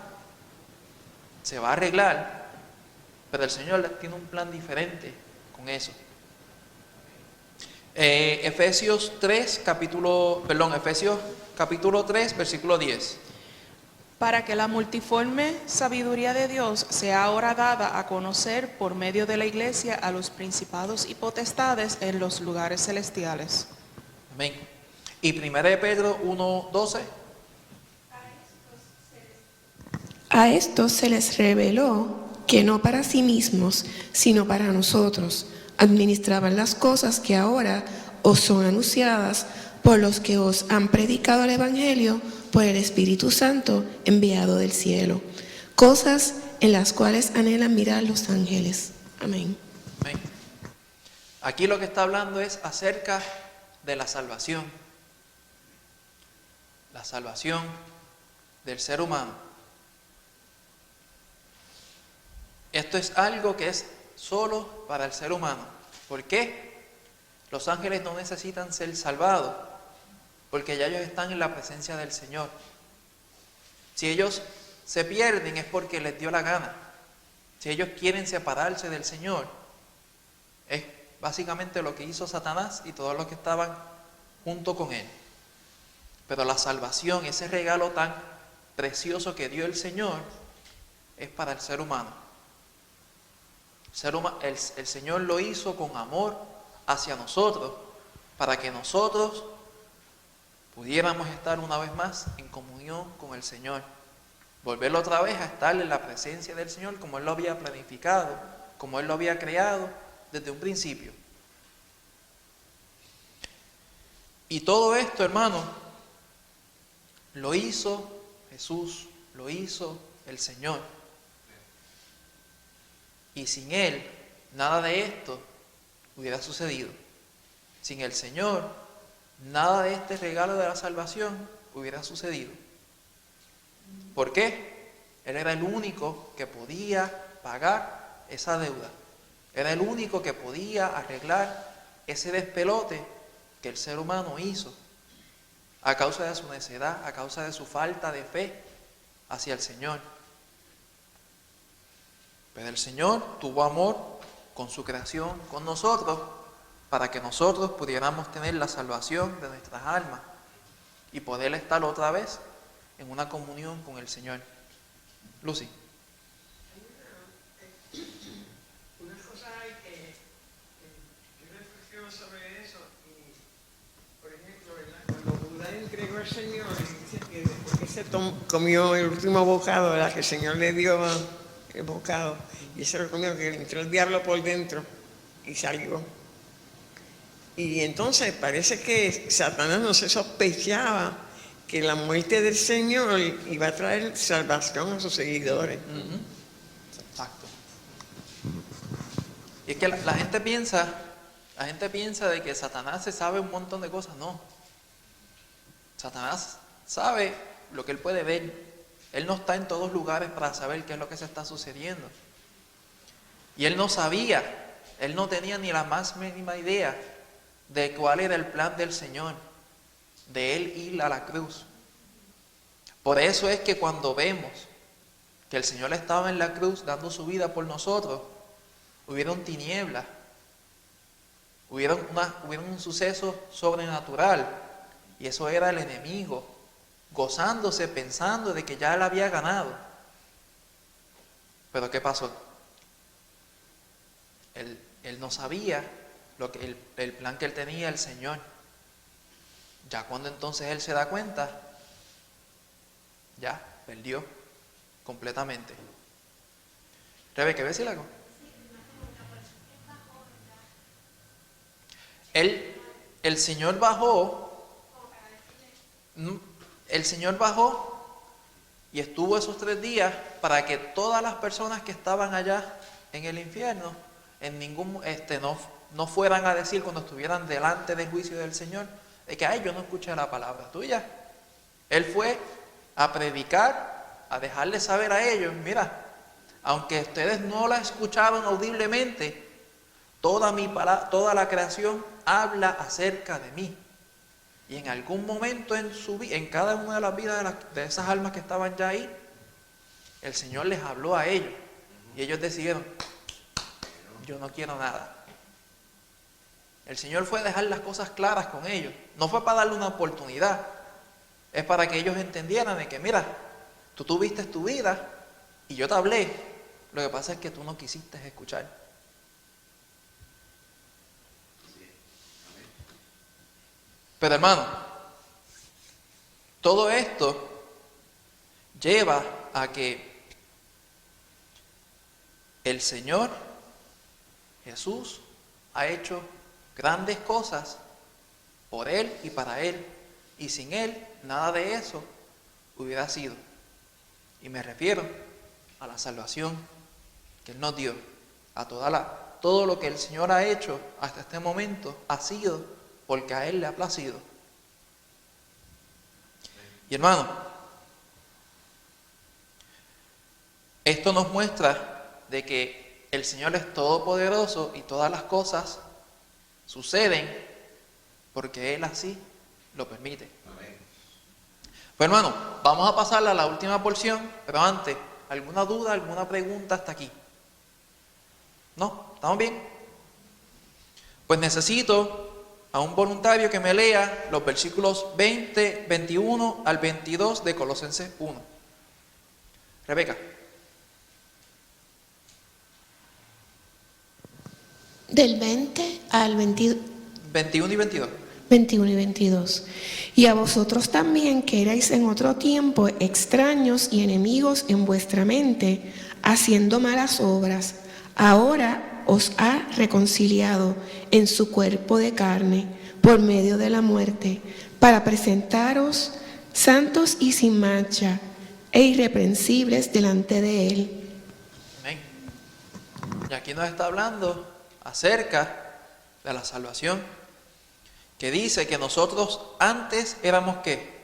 se va a arreglar, pero el Señor tiene un plan diferente con eso. Efesios capítulo 3, versículo 10. Para que la multiforme sabiduría de Dios sea ahora dada a conocer por medio de la iglesia a los principados y potestades en los lugares celestiales. Amén. Y 1 Pedro 1:12. A estos se les reveló que no para sí mismos, sino para nosotros, administraban las cosas que ahora os son anunciadas por los que os han predicado el Evangelio por el Espíritu Santo enviado del cielo, cosas en las cuales anhelan mirar los ángeles. Amén. Amén. Aquí lo que está hablando es acerca de la salvación del ser humano. Esto es algo que es solo para el ser humano. ¿Por qué? Los ángeles no necesitan ser salvados, porque ya ellos están en la presencia del Señor. Si ellos se pierden es porque les dio la gana. Si ellos quieren separarse del Señor, es básicamente lo que hizo Satanás y todos los que estaban junto con él. Pero la salvación, ese regalo tan precioso que dio el Señor, es para el ser humano. El Señor lo hizo con amor hacia nosotros, para que nosotros pudiéramos estar una vez más en comunión con el Señor. Volver otra vez a estar en la presencia del Señor como Él lo había planificado, como Él lo había creado desde un principio. Y todo esto, hermano, lo hizo Jesús, lo hizo el Señor. Y sin Él, nada de esto hubiera sucedido. Sin el Señor, nada de este regalo de la salvación hubiera sucedido. ¿Por qué? Él era el único que podía pagar esa deuda. Era el único que podía arreglar ese despelote que el ser humano hizo a causa de su necedad, a causa de su falta de fe hacia el Señor. Pero el Señor tuvo amor con su creación, con nosotros, para que nosotros pudiéramos tener la salvación de nuestras almas y poder estar otra vez en una comunión con el Señor. Lucy. Una cosa hay que yo reflexiono sobre eso y, por ejemplo, cuando Judá entregó al Señor, dice que después que se comió el último bocado, ¿verdad? Que el Señor le dio el bocado, y ese lo comió, que entró el diablo por dentro y salió. Y entonces parece que Satanás no se sospechaba que la muerte del Señor iba a traer salvación a sus seguidores. Exacto. Y es que la gente piensa de que Satanás se sabe un montón de cosas. No. Satanás sabe lo que él puede ver. Él no está en todos lugares para saber qué es lo que se está sucediendo. Y él no sabía, él no tenía ni la más mínima idea de cuál era el plan del Señor, de él ir a la cruz. Por eso es que cuando vemos que el Señor estaba en la cruz dando su vida por nosotros, hubieron tinieblas, hubieron un suceso sobrenatural, y eso era el enemigo, gozándose, pensando de que ya él había ganado. Pero ¿qué pasó? Él no sabía lo que el plan que él tenía el Señor. Ya cuando entonces él se da cuenta, ya perdió completamente. Rebeca, ¿ves algo? El Señor bajó Y estuvo esos 3 días para que todas las personas que estaban allá en el infierno no fueran a decir cuando estuvieran delante del juicio del Señor de que ay, yo no escuché la palabra tuya. Él fue a predicar, a dejarles saber a ellos, mira, aunque ustedes no la escucharon audiblemente, toda la creación habla acerca de mí. Y en algún momento en cada una de las vidas de esas almas que estaban ya ahí, el Señor les habló a ellos. Y ellos decidieron, yo no quiero nada. El Señor fue a dejar las cosas claras con ellos. No fue para darle una oportunidad. Es para que ellos entendieran de que, mira, tú tuviste tu vida y yo te hablé. Lo que pasa es que tú no quisiste escuchar. Pero hermano, todo esto lleva a que el Señor Jesús ha hecho grandes cosas por Él y para Él. Y sin Él, nada de eso hubiera sido. Y me refiero a la salvación que Él nos dio. Todo lo que el Señor ha hecho hasta este momento ha sido porque a Él le ha placido. Y hermano, esto nos muestra de que el Señor es todopoderoso y todas las cosas suceden porque Él así lo permite. Pues hermano, vamos a pasar a la última porción, pero antes, ¿alguna duda, alguna pregunta hasta aquí? ¿No? ¿Estamos bien? Pues necesito a un voluntario que me lea los versículos 20, 21 al 22 de Colosenses 1. Rebeca. Del 20 al 22. 21 y 22. 21 y 22. Y a vosotros también, que erais en otro tiempo extraños y enemigos en vuestra mente, haciendo malas obras, ahora os ha reconciliado en su cuerpo de carne por medio de la muerte, para presentaros santos y sin mancha e irreprensibles delante de Él. Amén. Y aquí nos está hablando acerca de la salvación, que dice que nosotros antes éramos ¿qué?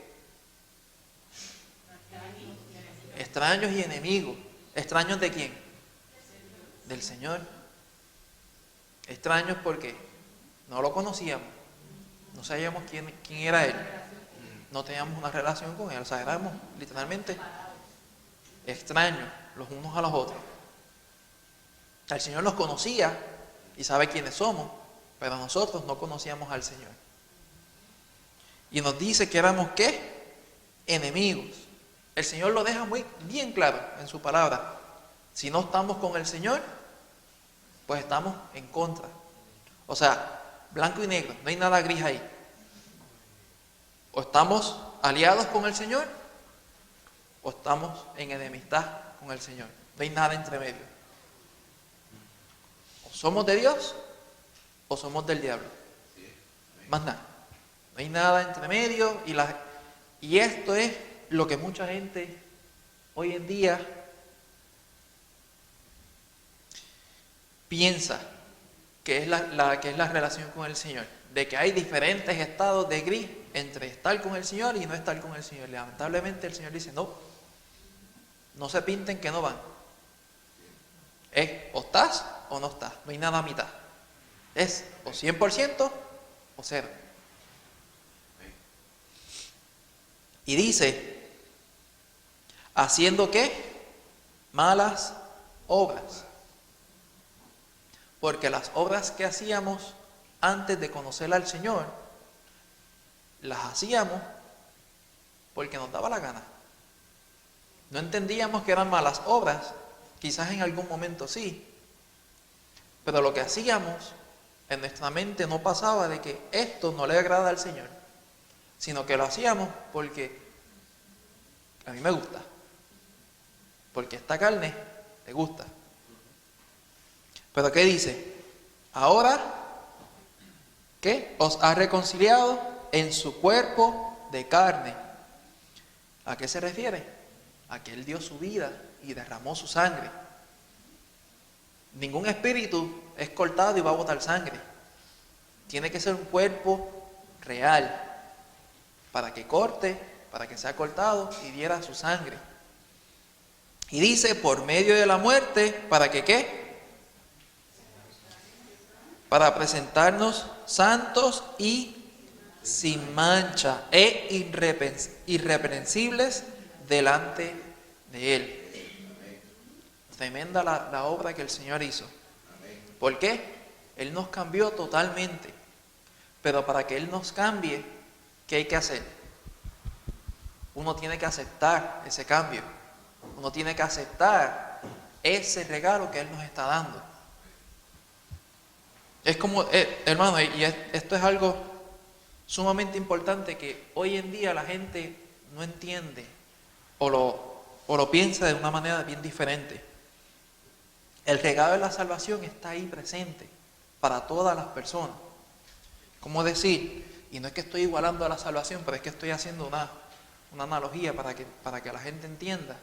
Extraños y enemigos. ¿Extraños de quién? Del Señor. Extraños porque no lo conocíamos, no sabíamos quién era Él, no teníamos una relación con Él, o sea, éramos literalmente extraños los unos a los otros. El Señor los conocía y sabe quiénes somos, pero nosotros no conocíamos al Señor. Y nos dice que éramos ¿qué? Enemigos. El Señor lo deja muy bien claro en su palabra. Si no estamos con el Señor, pues estamos en contra. O sea, blanco y negro, no hay nada gris ahí. O estamos aliados con el Señor, o estamos en enemistad con el Señor. No hay nada entre medio. O somos de Dios, o somos del diablo. Más nada. No hay nada entre medio. Y esto es lo que mucha gente hoy en día piensa que es la relación con el Señor, de que hay diferentes estados de gris entre estar con el Señor y no estar con el Señor. Lamentablemente el Señor dice, no se pinten que no van. Es o estás o no estás, no hay nada a mitad. Es o 100% o 0. Y dice, ¿haciendo qué? Malas obras. Porque las obras que hacíamos antes de conocer al Señor, las hacíamos porque nos daba la gana. No entendíamos que eran malas obras, quizás en algún momento sí, pero lo que hacíamos en nuestra mente no pasaba de que esto no le agrada al Señor, sino que lo hacíamos porque a mí me gusta, porque esta carne te gusta. Pero ¿qué dice? Ahora, ¿qué? Os ha reconciliado en su cuerpo de carne. ¿A qué se refiere? a que Él dio su vida y derramó su sangre. Ningún espíritu es cortado y va a botar sangre. Tiene que ser un cuerpo real para que corte, para que sea cortado y diera su sangre. Y dice, por medio de la muerte, ¿para que qué? Para presentarnos santos y sin mancha e irreprensibles delante de Él. Tremenda la obra que el Señor hizo. ¿Por qué? Él nos cambió totalmente. Pero para que Él nos cambie, ¿qué hay que hacer? Uno tiene que aceptar ese cambio. Uno tiene que aceptar ese regalo que Él nos está dando. Es como, hermano, y esto es algo sumamente importante que hoy en día la gente no entiende o lo piensa de una manera bien diferente. El regalo de la salvación está ahí presente para todas las personas. ¿Cómo decir? Y no es que estoy igualando a la salvación, pero es que estoy haciendo una analogía para que la gente entienda.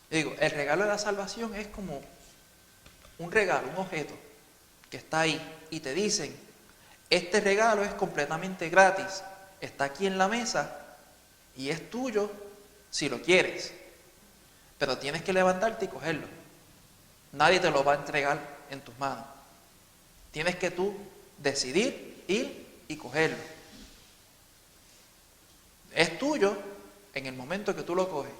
Digo, el regalo de la salvación es como un regalo, un objeto que está ahí y te dicen, este regalo es completamente gratis, está aquí en la mesa y es tuyo si lo quieres, pero tienes que levantarte y cogerlo. Nadie te lo va a entregar en tus manos. Tienes que tú decidir, ir y cogerlo. Es tuyo en el momento que tú lo coges.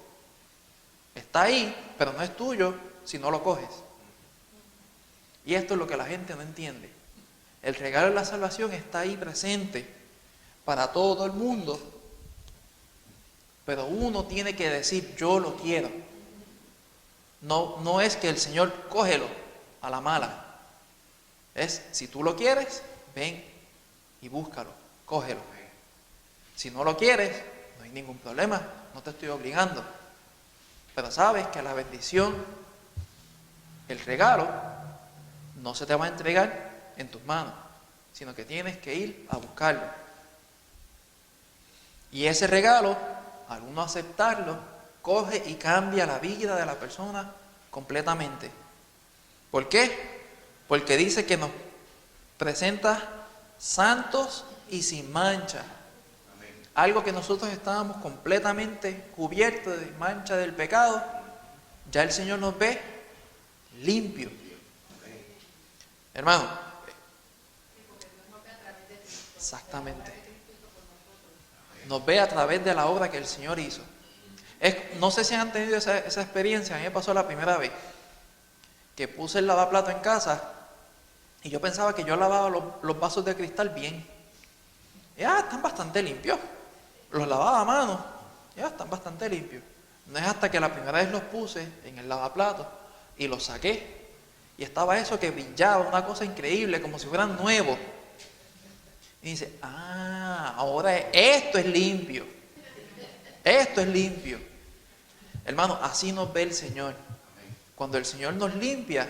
Está ahí, pero no es tuyo si no lo coges. Y esto es lo que la gente no entiende. El regalo de la salvación está ahí presente para todo el mundo, pero uno tiene que decir, yo lo quiero. No es que el Señor cógelo a la mala. Es, si tú lo quieres, ven y búscalo, cógelo. Si no lo quieres, no hay ningún problema, no te estoy obligando. Pero sabes que la bendición, el regalo, no se te va a entregar en tus manos, sino que tienes que ir a buscarlo. Y ese regalo, al uno aceptarlo, coge y cambia la vida de la persona completamente. ¿Por qué? Porque dice que nos presenta santos y sin mancha. Algo que nosotros estábamos completamente cubiertos de mancha del pecado, ya el Señor nos ve limpio. Hermano, exactamente. Nos ve a través de la obra que el Señor hizo. No sé si han tenido esa experiencia. A mí me pasó la primera vez que puse el lavaplato en casa y yo pensaba que yo lavaba los vasos de cristal bien. Ya están bastante limpios. Los lavaba a mano, ya están bastante limpios. No es hasta que la primera vez los puse en el lavaplato y los saqué y estaba eso que brillaba, una cosa increíble, como si fueran nuevos. Y dice, ahora esto es limpio. Esto es limpio. Hermano, así nos ve el Señor. Cuando el Señor nos limpia,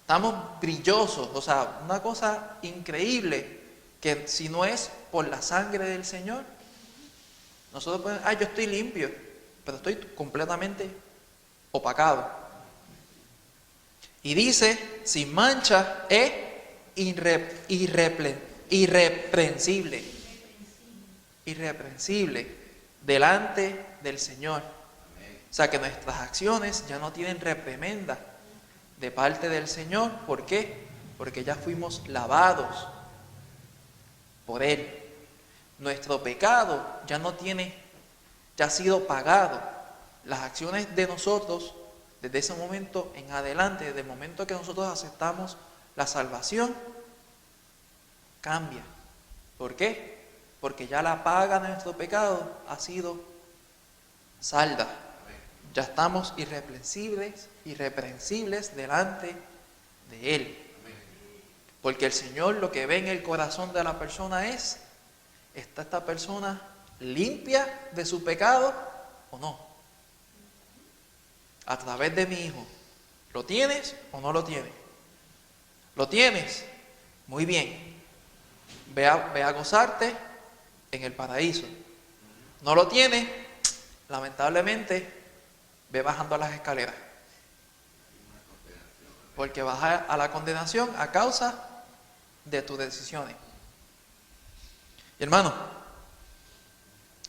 estamos brillosos, o sea, una cosa increíble, que si no es por la sangre del Señor, nosotros podemos, yo estoy limpio, pero estoy completamente opacado. Y dice, sin mancha es irreprensible delante del Señor. O sea que nuestras acciones ya no tienen reprimenda de parte del Señor. ¿Por qué? Porque ya fuimos lavados por Él. Nuestro pecado ya ha sido pagado. Las acciones de nosotros, desde ese momento en adelante, desde el momento que nosotros aceptamos la salvación, cambia. ¿Por qué? Porque ya la paga de nuestro pecado ha sido salda. Ya estamos irreprensibles delante de Él. Porque el Señor lo que ve en el corazón de la persona es, ¿está esta persona limpia de su pecado o no? A través de mi Hijo. ¿Lo tienes o no lo tienes? ¿Lo tienes? Muy bien. Ve a gozarte en el paraíso. ¿No lo tienes? lamentablemente, ve bajando las escaleras. Porque vas a la condenación a causa de tus decisiones. Y hermano,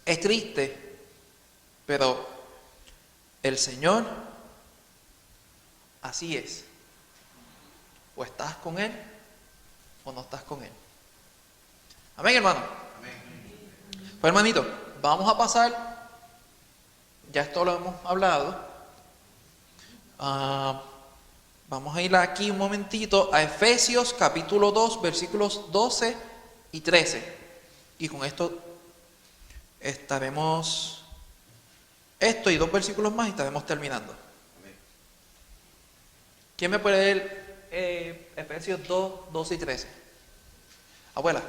es triste, pero el Señor así es. O estás con Él o no estás con Él. Amén, hermano. Pues hermanito, vamos a pasar, ya esto lo hemos hablado, vamos a ir aquí un momentito a Efesios capítulo 2, versículos 12 y 13. Y con esto estaremos, esto y 2 versículos más y estaremos terminando. ¿Quién me puede leer Efesios 2, 12 y 13? Abuela.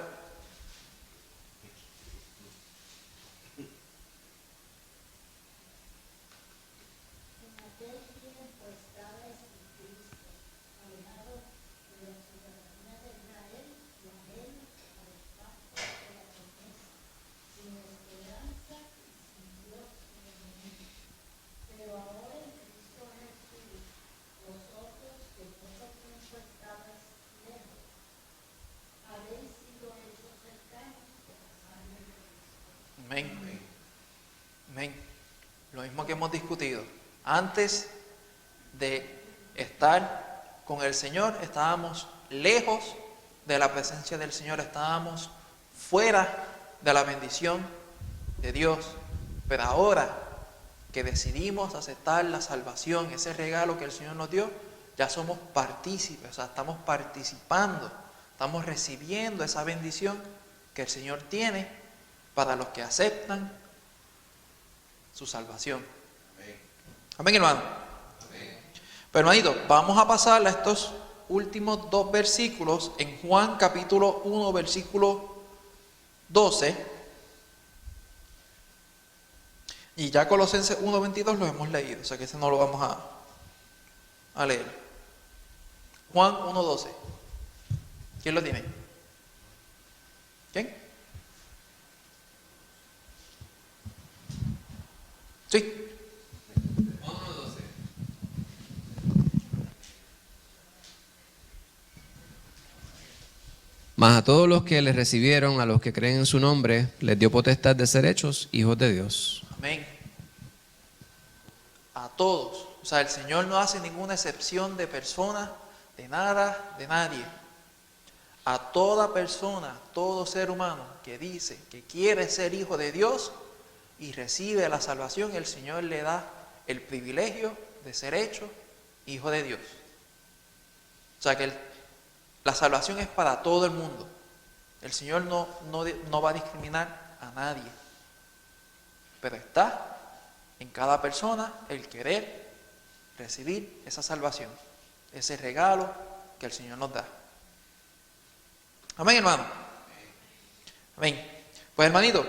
Amén. Amén. Lo mismo que hemos discutido. Antes de estar con el Señor, estábamos lejos de la presencia del Señor, estábamos fuera de la bendición de Dios. Pero ahora que decidimos aceptar la salvación, ese regalo que el Señor nos dio, ya somos partícipes, o sea, estamos participando, estamos recibiendo esa bendición que el Señor tiene para los que aceptan su salvación. Amén, hermano. Amén. Pero hermanito, vamos a pasar a estos últimos 2 versículos en Juan capítulo 1, versículo 12. Y ya Colosenses 1, 22 lo hemos leído, o sea que ese no lo vamos a leer. Juan 1, 12. ¿Quién lo tiene? ¿Quién? Sí. Mas a todos los que le recibieron, a los que creen en su nombre, les dio potestad de ser hechos hijos de Dios. Amén. A todos. O sea, el Señor no hace ninguna excepción de persona, de nada, de nadie. A toda persona, todo ser humano que dice que quiere ser hijo de Dios y recibe la salvación, el Señor le da el privilegio de ser hecho hijo de Dios. O sea que la salvación es para todo el mundo. El Señor no va a discriminar a nadie. Pero está en cada persona el querer recibir esa salvación, ese regalo que el Señor nos da. Amén, hermano. Amén. Pues hermanito,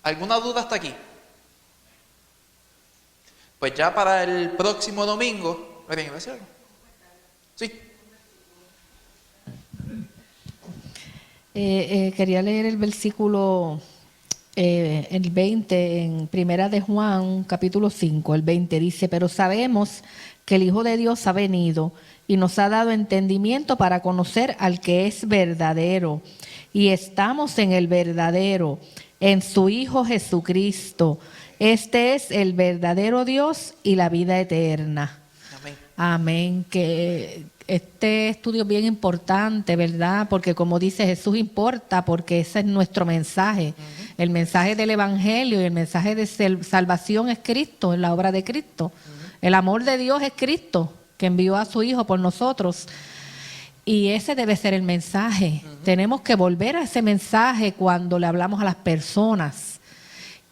¿alguna duda hasta aquí? Pues ya para el próximo domingo, ¿me viene a decir algo? Sí. Quería leer el versículo el 20 en Primera de Juan, capítulo 5, el 20 dice: pero sabemos que el Hijo de Dios ha venido y nos ha dado entendimiento para conocer al que es verdadero, y estamos en el verdadero, en su Hijo Jesucristo. Este es el verdadero Dios y la vida eterna. Amén. Amén. Que este estudio es bien importante, ¿verdad? Porque como dice Jesús, importa, porque ese es nuestro mensaje. Uh-huh. El mensaje del Evangelio y el mensaje de salvación es Cristo, es la obra de Cristo. Uh-huh. El amor de Dios es Cristo, que envió a su Hijo por nosotros. Y ese debe ser el mensaje. Uh-huh. Tenemos que volver a ese mensaje cuando le hablamos a las personas.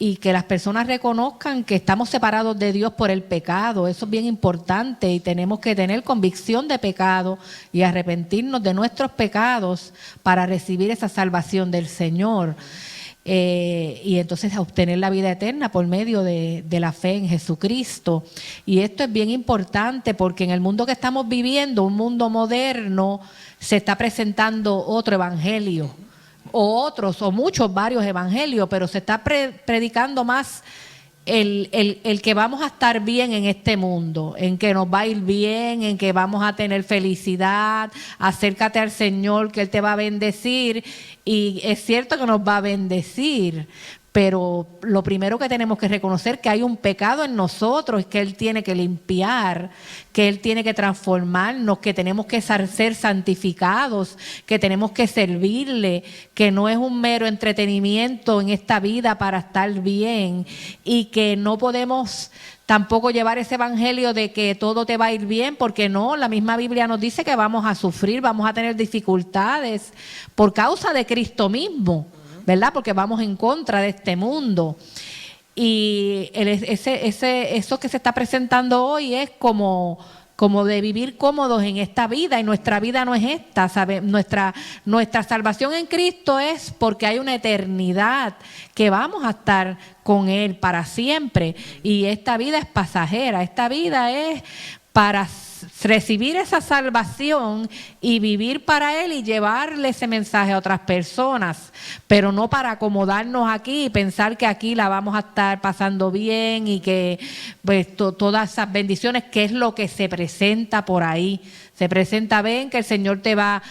Y que las personas reconozcan que estamos separados de Dios por el pecado. Eso es bien importante y tenemos que tener convicción de pecado y arrepentirnos de nuestros pecados para recibir esa salvación del Señor. Y entonces obtener la vida eterna por medio de la fe en Jesucristo. Y esto es bien importante porque en el mundo que estamos viviendo, un mundo moderno, se está presentando otro evangelio. o otros, o muchos, varios evangelios, pero se está predicando más el que vamos a estar bien en este mundo, en que nos va a ir bien, en que vamos a tener felicidad. Acércate al Señor, que Él te va a bendecir, y es cierto que nos va a bendecir, pero lo primero que tenemos que reconocer es que hay un pecado en nosotros, que Él tiene que limpiar, que Él tiene que transformarnos, que tenemos que ser santificados, que tenemos que servirle, que no es un mero entretenimiento en esta vida para estar bien, y que no podemos tampoco llevar ese evangelio de que todo te va a ir bien, porque no, la misma Biblia nos dice que vamos a sufrir, vamos a tener dificultades por causa de Cristo mismo, ¿verdad? Porque vamos en contra de este mundo. Y eso que se está presentando hoy es como de vivir cómodos en esta vida, y nuestra vida no es esta, ¿sabe? Nuestra salvación en Cristo es porque hay una eternidad que vamos a estar con Él para siempre, y esta vida es pasajera, esta vida es para recibir esa salvación y vivir para Él y llevarle ese mensaje a otras personas, pero no para acomodarnos aquí y pensar que aquí la vamos a estar pasando bien y que pues, todas esas bendiciones, que es lo que se presenta por ahí. Se presenta, ven, que el Señor te va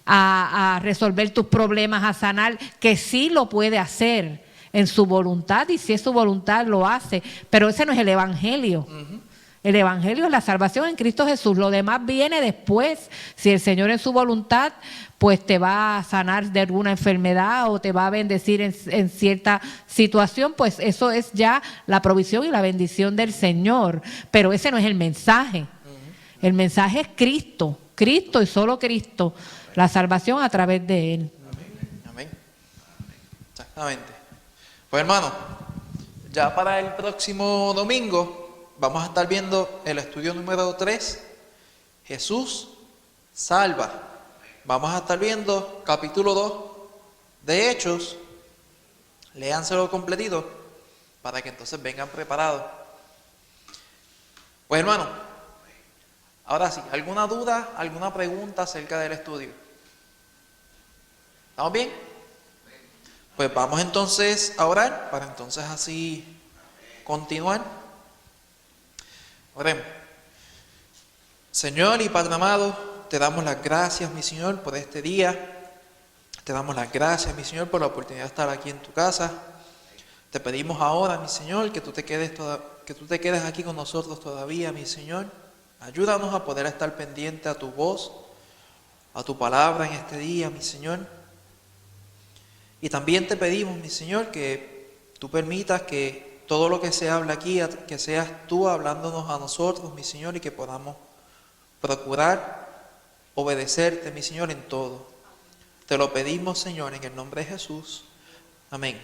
a resolver tus problemas, a sanar, que sí lo puede hacer en su voluntad, y si es su voluntad lo hace, pero ese no es el evangelio. El evangelio es la salvación en Cristo Jesús. Lo demás viene después. Si el Señor en su voluntad pues te va a sanar de alguna enfermedad o te va a bendecir en cierta situación, pues eso es ya la provisión y la bendición del Señor. Pero ese no es el mensaje. El mensaje es Cristo, Cristo y solo Cristo, la salvación a través de Él. Amén. Exactamente. Pues hermano, ya para el próximo domingo vamos a estar viendo el estudio número 3, Jesús salva. Vamos a estar viendo capítulo 2 de Hechos. Léanselo completito para que entonces vengan preparados. Pues hermano, ahora sí, ¿alguna duda, alguna pregunta acerca del estudio? ¿Estamos bien? Pues vamos entonces a orar para entonces así continuar. Oremos. Señor y Padre amado, te damos las gracias, mi Señor, por este día. Te damos las gracias, mi Señor, por la oportunidad de estar aquí en tu casa. Te pedimos ahora, mi Señor, que tú te quedes aquí con nosotros todavía, mi Señor. Ayúdanos a poder estar pendiente a tu voz, a tu palabra en este día, mi Señor. Y también te pedimos, mi Señor, que tú permitas que todo lo que se habla aquí, que seas tú hablándonos a nosotros, mi Señor, y que podamos procurar obedecerte, mi Señor, en todo. Te lo pedimos, Señor, en el nombre de Jesús. Amén.